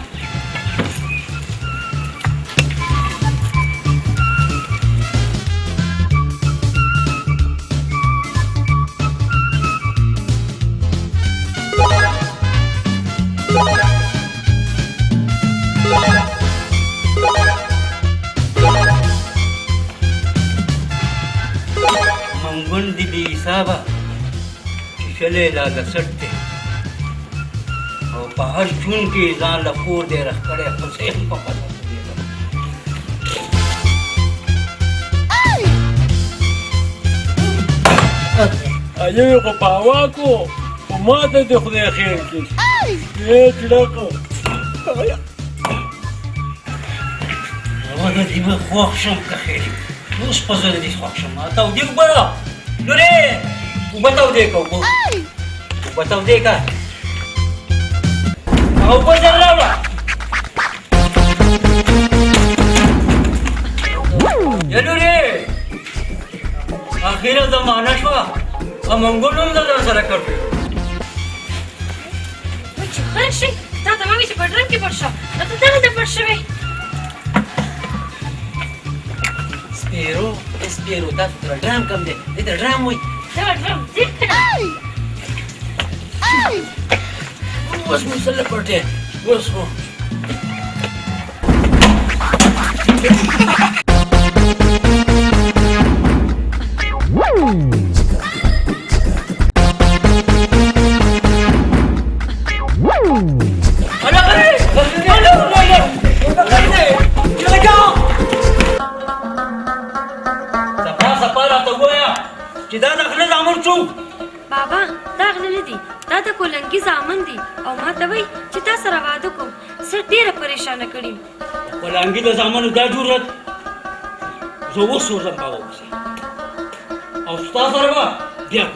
منګون دي بې حسابه چې شلې لا د سټ دی او په هر ژوند کې ځان له کور دی راښکړی خو زه هم په پته ایوې خو په هوا کو خو ما ته دې خدای خیر کړي چړکو زما د دې مې خوښ شم که خیر وي اوس په زه د دې خوښ شم تودې اوبه لورې اوبه تودې که اوبه تودې که اوبه ځل راوړه یا لورې اخیره زمانه شوه او منګول هم زه در سره کړ چې خیر شي تا ته ما وایي چې په ډرم کې پټ شه نو ته دغلته پټ شوې سپیرو تاسو ته ډرام کم دی دې ته ډرام وایي دا ډرم ځیب کړه اوس مو سره پټ دی اوس مو چې دا د غله زامن څو بابا دا غله نه دي دا د کولنګي زامن دي او ما ته وایي چې تا سره واده کوم زه ډېره پریشانه کړې یم کولنګي د زامنو دا جرأت زه اوس ورځم بابا اوسې او ستا سره به بیا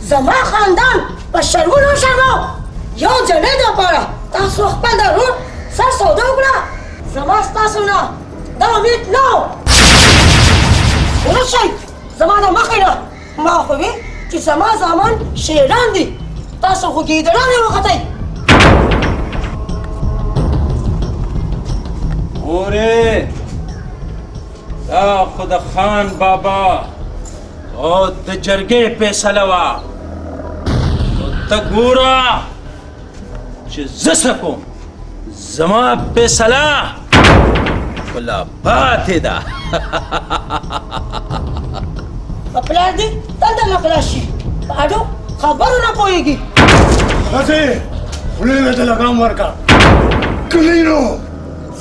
زما خاندان په شرمونو شرمو یو جنې دپاره تاسو خپل د رور سر سودا وکړه زما ستاسو نه دا امید نه و ورشئ زما د مخې نه ما خو وي چې زما زامن شیران دي تاسو خو ګیدړان یې وختئ ګورې دا خو د خان بابا او د جرګې فیصله وه ته ګوره چې زه څه کوم زما فیصله خلا پاتې ده پلار دې دلته نقلا شي په اډو خبرو نه پوهېږي ښځې خولې مې ته لګام ورکړه کلینو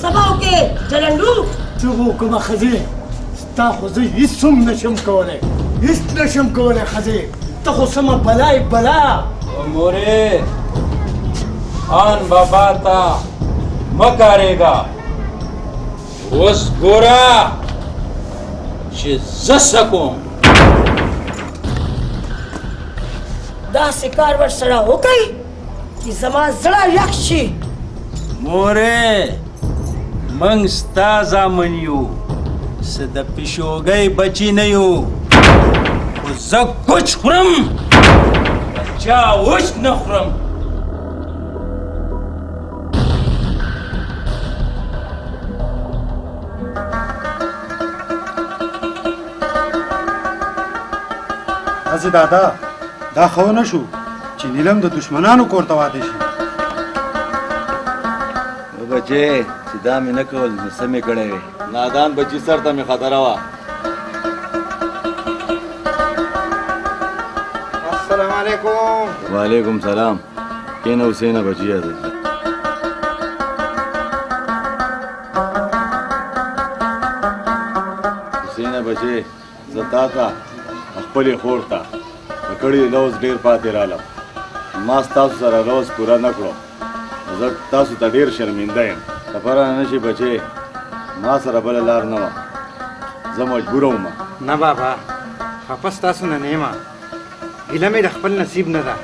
سبا وکې جلنډو څه وکړمه ښځې ستا خو زه هېڅ هم نشم کولی هېڅ نشم کولی ښځې ته خو سمه بلا یې بلا مورې خان بابا ته مه کارېږه اوس ګوره چې زه څه کوم داسې کار ورسره وکړئ چې زما زړه یخ شي مورې موږ ستا زامن یو څه د پیشوګۍ بچي نه یو خو زه کوچ خورم چا وچ نه خورم حضرت دادا دا خو نه شو چې نیلم د دشمنانو کور ته واده شي بچې چې دا مې نه کول نو څه مې کړی وې نادان بچي سر ته مې خطره وه السلام علیکم وعلیکم سلام کینه حسینه بچی حضرت حسینه بچی زه تا ته خپلې خور ته د کړي لوز ډېر پاتې رالم ما ستاسو سره لوز پوره نه کړو زه تاسو ته ډېر شرمنده یم خبره نه شي بچی ما سره بله لار نه وه زه مجبوره وم نه بابا خفه ستاسو نه نه یم ګیله مې د خپل نصیب نه ده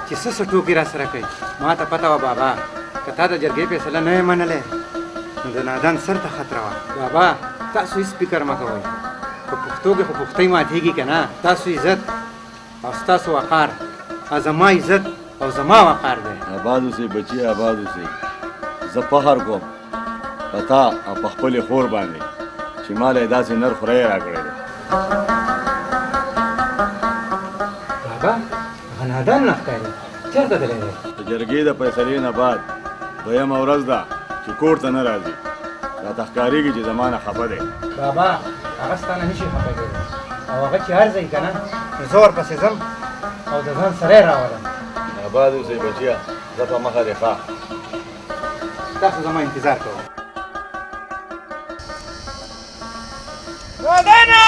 چې څه څه ټوکې را سره کوي ما ته پته وه بابا که تا د جرګې فیصله نه یې منلی نو د نادان سر ته خطره وه بابا تاسو هېڅ فکر مه کوئ په پښتو کې خو پښتۍ ماتېږي که نه تاسو عزت او ستاسو وقار زما عزت او زما وقار دی آباد اوسئ بچي آباد اوسئ زه فخر کوم په تا او په خپلې خور باندې چې ما له یې داسې نر خوری راکړی دی بابا نادان نه ښکاري چېرته تللی دی د جرګې د فیصلې نه بعد دویمه ورځ ده چې کور ته نه راځي راته ښکارېږي چې زما نه خفه دی بابا هغه ستا نه نشي خفه کېدی او هغه چې هر ځای که نه نو زه ورپسې ځم او د ځان سره یې راولم آباد اوسئ بچیه زه په مخه دی ښه تاسو زما انتظار کوئ ودانا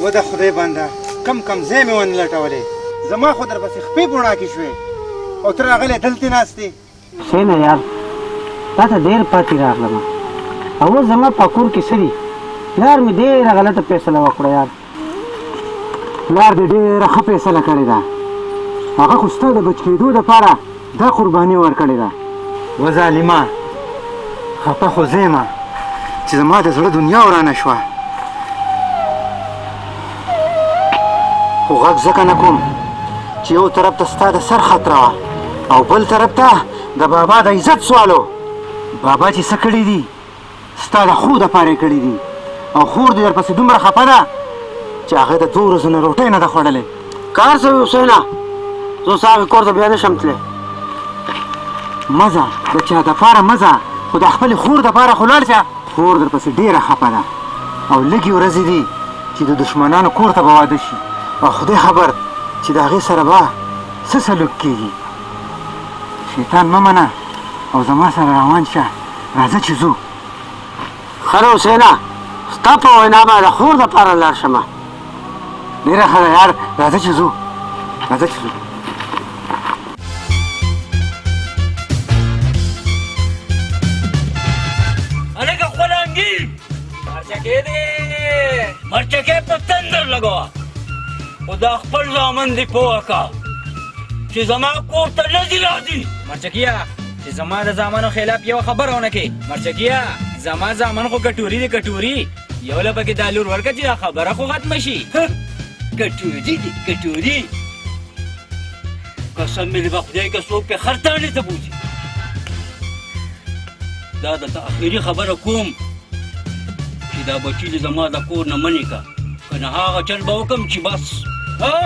و د خدای بنده کم کم ځای مې ونه لټولې زما خو در پسې خپې بوڼاکې شوې او ته راغلی دلتې ناستې حسینه یار تا ته ډېر پاتې راغلم او اوس زما په کور کې څه دي پلار مې ډېره غلطه فیصله وکړه یار پلار دې ډېره ښه فیصله کړې ده هغه خو ستا د بچ کېدو دپاره دا قرباني ورکړې ده و ظالمه خفه خو زه یم چې زما د زړه دنیا ورانه شوه خو غږ ځکه نه کوم چې یو طرف ته ستا د سر خطره وه او بل طرف ته د بابا د عزت سوالو بابا چې څه کړي دي ستا د خو دپاره یې کړي دي او خور دې درپسې دومره خفه ده چې هغه د 2 ورځو نه روټۍ نه ده خوړلې کار څه وي حسینه زه اوس هغې کور ته بیا نه شم تللی مزه د چا دپاره مزه خو د خپلې خور دپاره خو لاړ شه خور درپسې ډېره خفه ده او لږې ورځې دي چې د دښمنانو کور ته به واده شي او خدای خبر چې د هغې سره به څه سلوک کېږي شیطان مه منه او زما سره روان شه راځه چې ځو ښه ده حسینه ستا په وینا به د خور دپاره لاړ شمه ډېره ښه ده یار راځه چې ځو راځه چې ځو هلکه غولانګي مرچکې دی مرچکې په تندر لګوه خو دا خپل زامن دې پوه که چې زما کور ته نه دي راځي مرچکیه چې زما د زامنو خلاف یو خبره ونه کې مرچکیه زما زامن خو کټوري دي کټوري یو له پکې دا لور ورکړه چې دا خبره خو ختمه شي کټوري دي کټوري قسم مې به خدای که څوک پې خرتانې ته بوځي دا درته اخري خبره کوم چې دا بچي دې زما د کور نه منې که که نه هغه چل به وکړم چې بس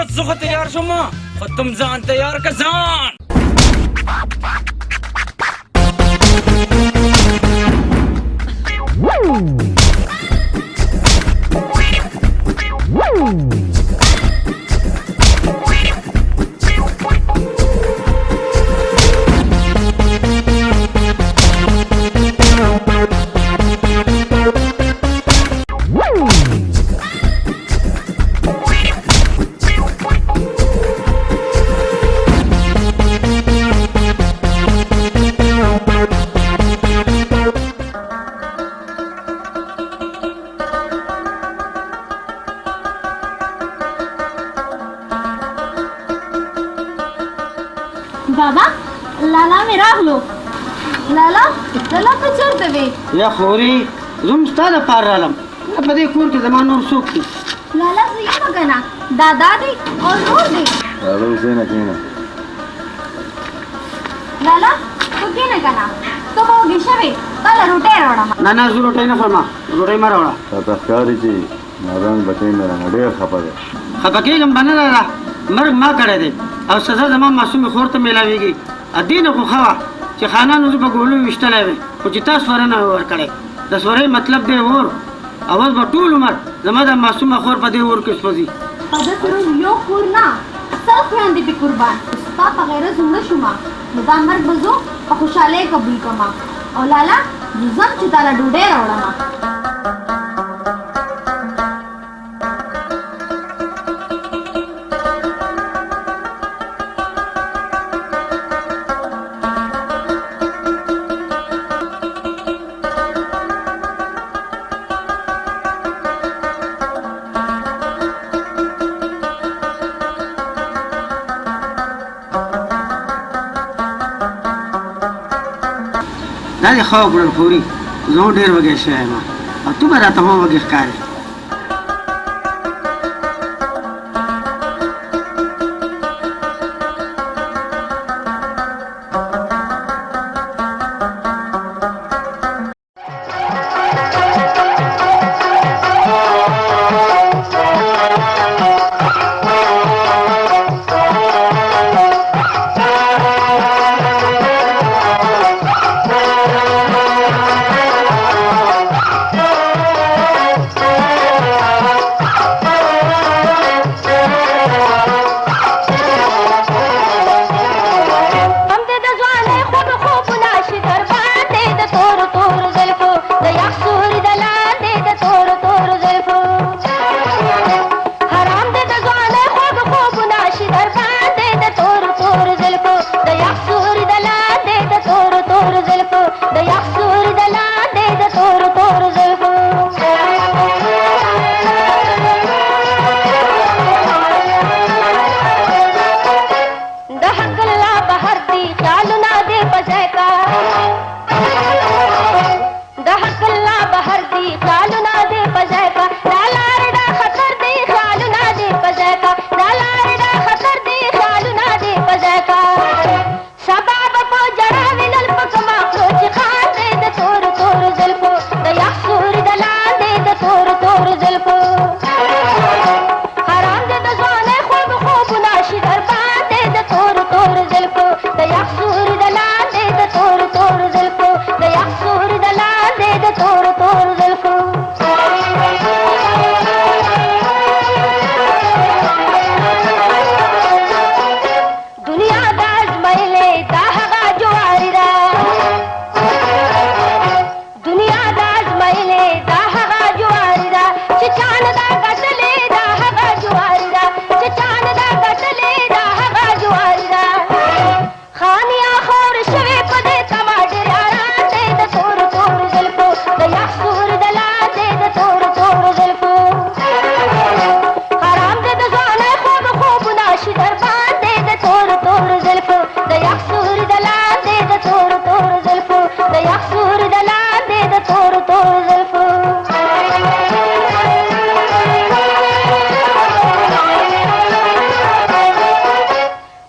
زه خو تیار شوم خو تم ځان تیار که ځان بابا لالا مې راغلو لالا لالا ته چېرته وې یا خورې زه هم ستا دپاره رالم په دې کور کې زما نور څوک دي لالا زه یم که نه دادا دی او نور دی راځه حسینه کښېنه لالا ته کښېنه که نه ته به وږې شوې تا له روټۍ راوړم نه نه زه روټۍ نه خورم روټۍ مه راوړه راته ښکاري چې نادان بچی مې رانه ډېر خفه دی خفه کېږم به نه لالا مرګ ما کړی دی او سزا زما معصومې خور ته میلاویږي دې نه خو ښه وه چې خانانو زه په ګولو ویشتلی وې خو چې تا سوره نه ورکړی د سورۍ مطلب دی اور اول به ټول عمر زما د معصومه خور په دې اور کې سوځي په ده صرف یو کور نه سل خویندې پې قربان ستا په غیرت مړه شومه نو دا مرګ به زه په خوشحالۍ قبول کړم او لالا زه ځم چې تا له ډوډۍ راوړم دا دې ښه وکړل خوري زه هم ډېر وږی شوی یم او تو به راته هم وږی ښکارې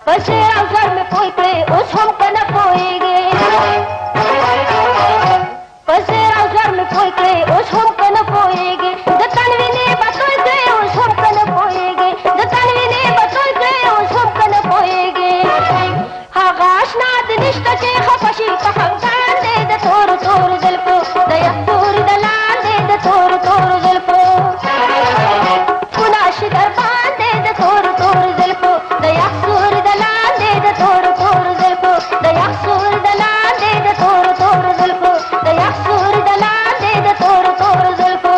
पशेरा घर में कोई कोई उस हम कन पोएगे पशेरा घर में कोई कोई उस हम कन पोएगे जतनवी ने बतोय गए उस हम कन पोएगे जतनवी ने बतोय गए उस हम कन पोएगे हागाश नाद निष्ठा के खफशी पखंगान दे द तोर तोर दिल को दया तोर दलाल दे द तोर तोर दिल को कुनाश दरबान दे द तोर तोर दिल को दया सूर दलाल दे द तोर तोर दिल को दया सूर दलाल दे द तोर तोर दिल को दया सूर दलाल दे द तोर तोर दिल को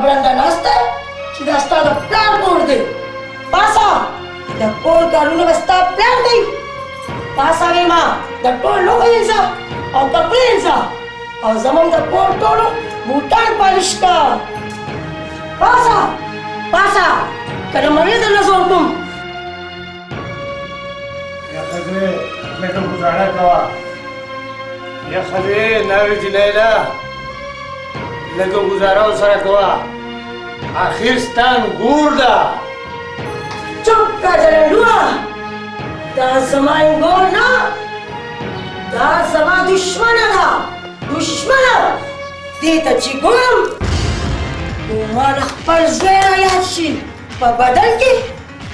Brenda nasta, ci da stata plan borde. Passa, da por caruna sta plan dei. Passa che ma, da por lo pensa, o da pensa. O zaman da por tolo, butan palishka. Passa, passa, kada mare da nazorkum. Ya khadre, मैं तो गुजारा कवा या खदे नावे जिलेला लगे गुजारा उसरा कवा आखिर स्तान गुरदा चुप का जरंडुआ दा समाई गोल ना दा समा दुश्मन ना दुश्मन दे तची गुम तुम्हारा पर ज़ेरा याशी पर बदल की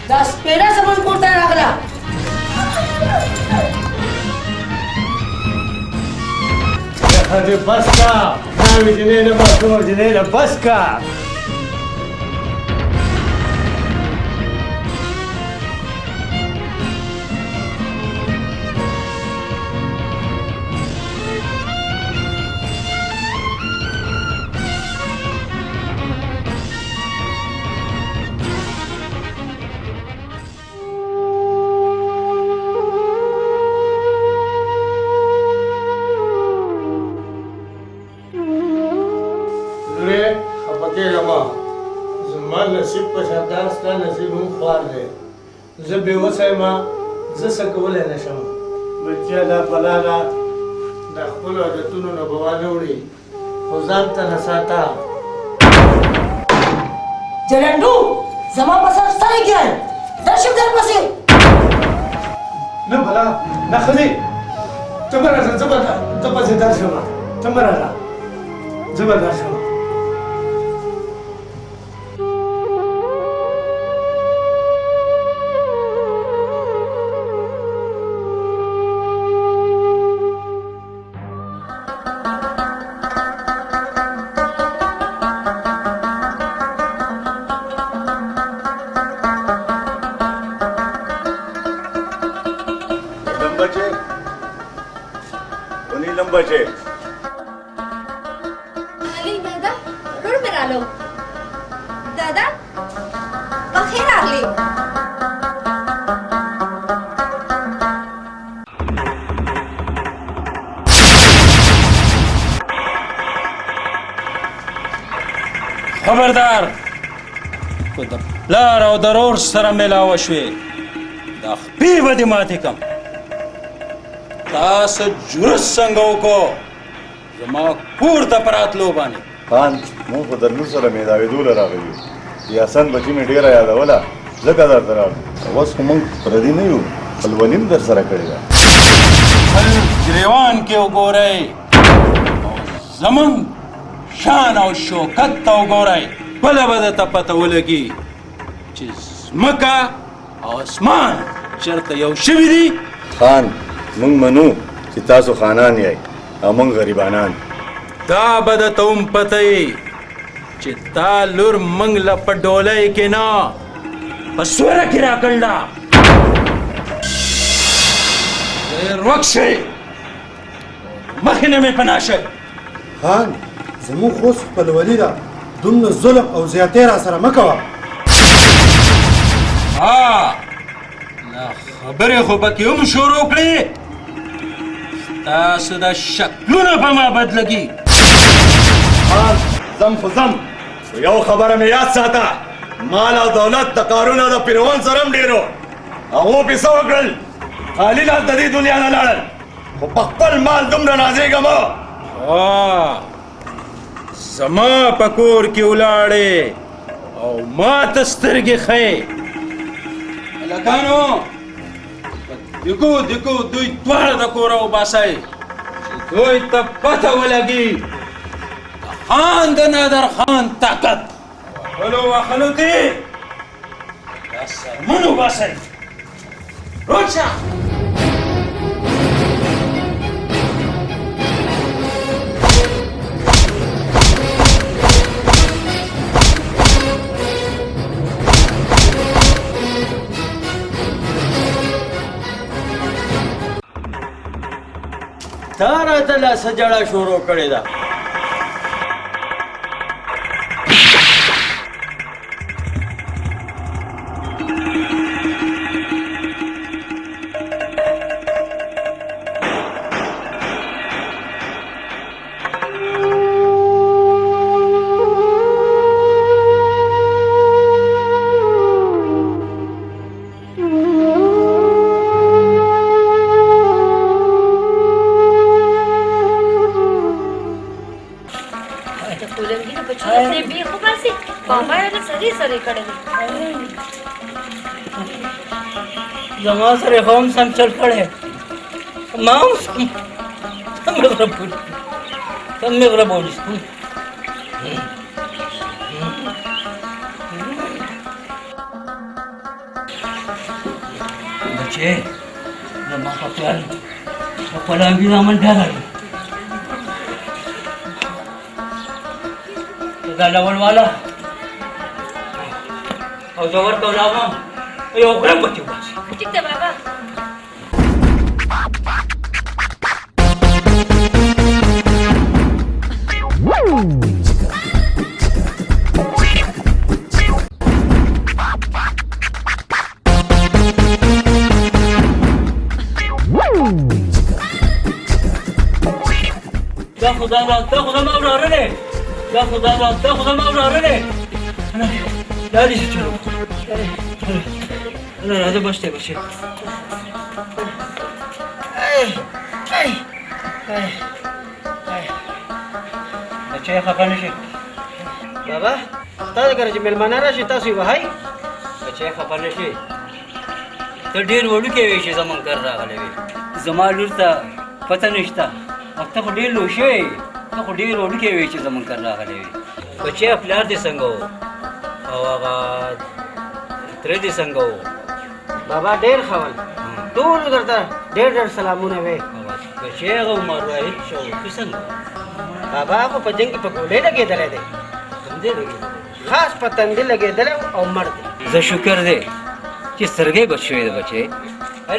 दा स्पेरा zaman कोटा रखला खदे बस का नावे जिलेला बस जिलेला बस का नसीब पछादार स्ता नसीब हूँ ख्वार है जब बेवसा है माँ जैसा कबूल है नशा बच्चा दा पलाला दा खुला जतुनो न बवाले उड़ी खुजान ता नसाता जरंडू जमा पसर सारे क्या है दर्शक दर पसे न भला न खली तुम्हारा जबरदस्त से दर्शक तुम्हारा जबरदस्त बचे अली दादा रोड में आ लो दादा बखेर आ ले खबरदार को द प्लार او ضرور سره ملاو شوي د خپې ودی ماته کم تاسو جرس څنګه وکړو زما کور ته پراتلو باندې خان مو په درلو سره مې دا ویدول راغلی یا سن بچی مې ډیره یادوله ځکه درته راغلم اوس خو موږ پردي نه یو خپلولي در سره کړې ده خپل ګریوان کې وګورئ زمون شان او شوکت ته وګورئ بله به درته پته ولګي چې ځمکه او اسمان چېرته یو شوي دي خان موږ منو چې تاسو خانان یای او موږ غریبانان دا به درته هم پته یي چې تا لور موږ له په ډولۍ کې نه په سوره کې راکړله وکشي مخینه مې پناشه خان زموږ خوست خپلولي ده دومره ظلم او زیاتې را سره مه کوه خبرې خو پکې هم شروع کړې ستاسو د شکلونه په ما بدلګي زم خو زم یو خبره مې یاد ساته مال او دولت د قارون او د فرعون سره هم ډېرو هغو پیسه وکړل خالي لاس د دې دنیا نه لاړل خو په خپل مال دومره نازېږه مه زما په کور کې ولاړې او ما ته سترګې ښیې هلکانو دیکو دوی دواړه د کوره وباسئ چې دوی ته پته ولګي د خان د نادر خان طاقت وهلو کې دا سرمن وباسئ روډ شه تا راته لا سجړه شروع کړې ده زما سره هم سم چل کړی ما هم سم مې غره بولي بچې زما په خیال په پلاوي زامن ډېر دا ډول والا او زور کولاوم یو غره بچو ټیک ده بابا دا خدا ما وراره دا خدا ما وراره دا دې چلو راځه بشته بشه بچه خفه نشي بابا تاسو کله چې مېلمانه راشي تاسو یې وهئ بچه خفه نشي ته ډېر وړوکی وې چې زمونږ کر راغلی وې زما لور ته پته نشته او ته خو ډېر لوی شوی ته خو ډېر وړوکی وې چې زمونږ کر راغلی وې بچه پلار دې څنګه و او هغه تره دې څنګه و بابا ډېر ښه ول ټول درته ډېر سلامونه وې بچې هغه عمر واحد شوقي څنګه بابا خو په جنګ کې په ګولۍ لګېدلی دی تندې لګېدلی خاص په تندې لګېدلی او مړ دی زه شکر دی چې سترګې بچ شوې ده بچې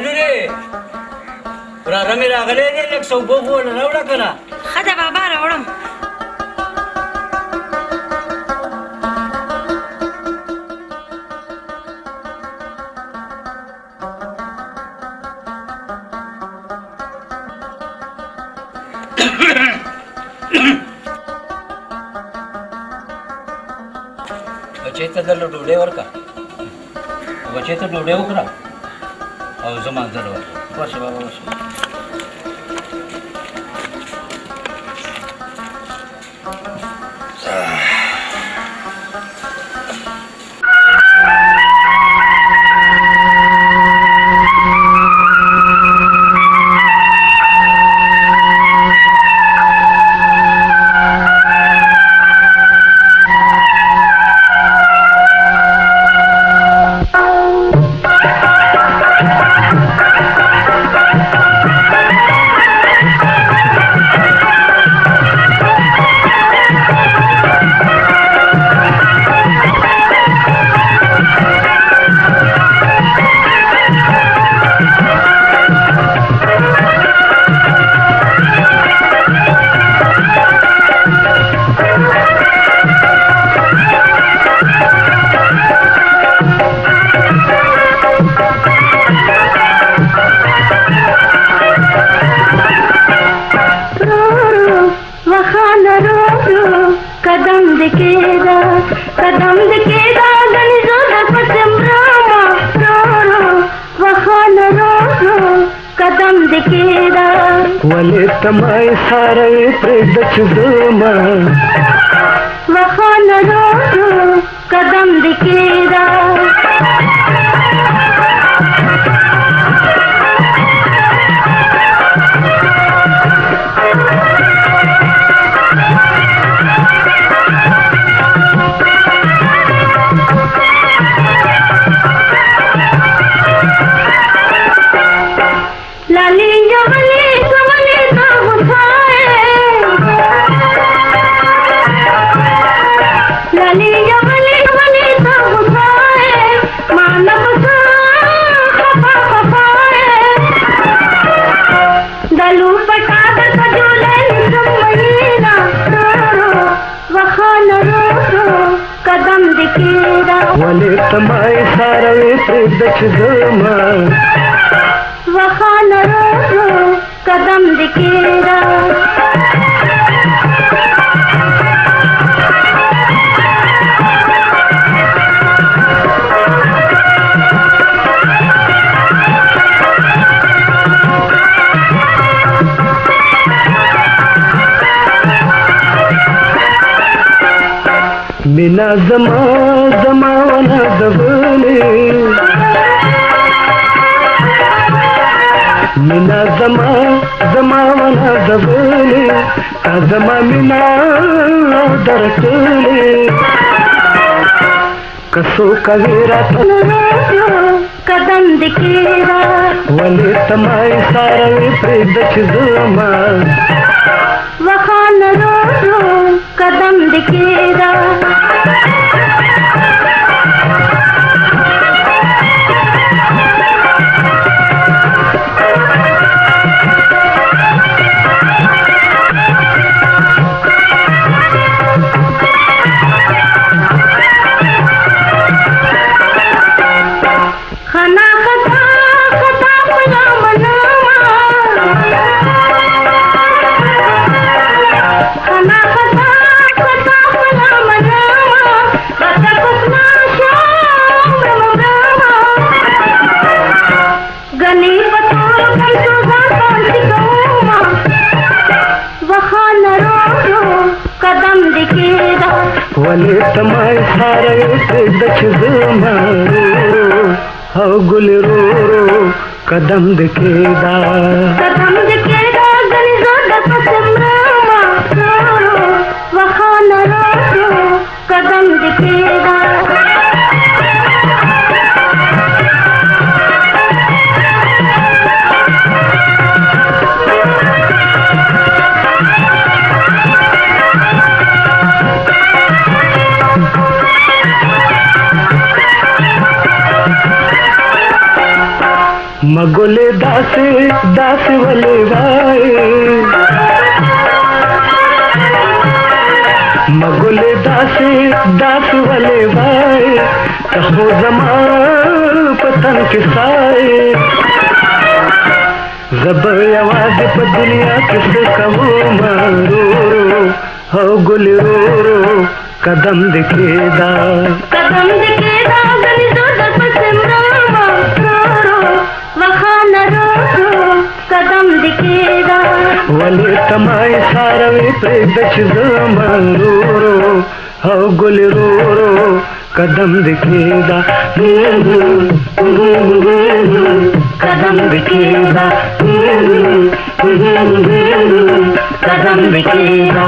لورې وراره مې راغلی دی لږ څه اوبه خو ونه راوړه که نه ښه ده بابا راوړم बच्चे ته دلته ډوډۍ ورکړه بچې ته ډوډۍ وکړه او زما ځل ورشه بابا ورشه कदम दिखेदा वले तमाय सारे प्रेदच दुमा वखान रो कदम दिखेदा लाली जवली कमली तो गुसाए लाली जवली कमली तो गुसाए मानव सा खपा खपाए दलू पटाद खजूले निसमयीना वखान रो कदम दिखेदा वले तमाय सारे प्रेदच दुमा वखान रो कदम दिखेदा मिना जमाना दबले मिना जमाना दबले का जमा मिना दरकले कसो कवेरा कदम दिखेदा वले तमाय सारे प्रेदच दुमा वखान रो कदम दिखेदा खाना खता खता मना मनामा खाना खता खता मना मनामा खता कुसना शाम रमरामा गनी पतोर कंसो जाता सिकौमा वखान रो कदम दिखेदा वले तमाय सारे प्रेदच दुमा हो गुल रो कदम दिखेदा गनी जोड़ा पसमरामा वखान रो कदम दिखेदा मगोले दास वले वाए मगोले दास वले वाए कहो जमान पतन किसाए जबर आवाज पर दुनिया किसे कहो मारो हो गुल रो कदम दिखेदा गनी जोड़ा पसमरामा वखान रो कदम दिखेदा वले तमाय सारे प्रेदच दुमा रो हो गुल रो कदम दिखेदा कदम दिखेदा कदम दिखेदा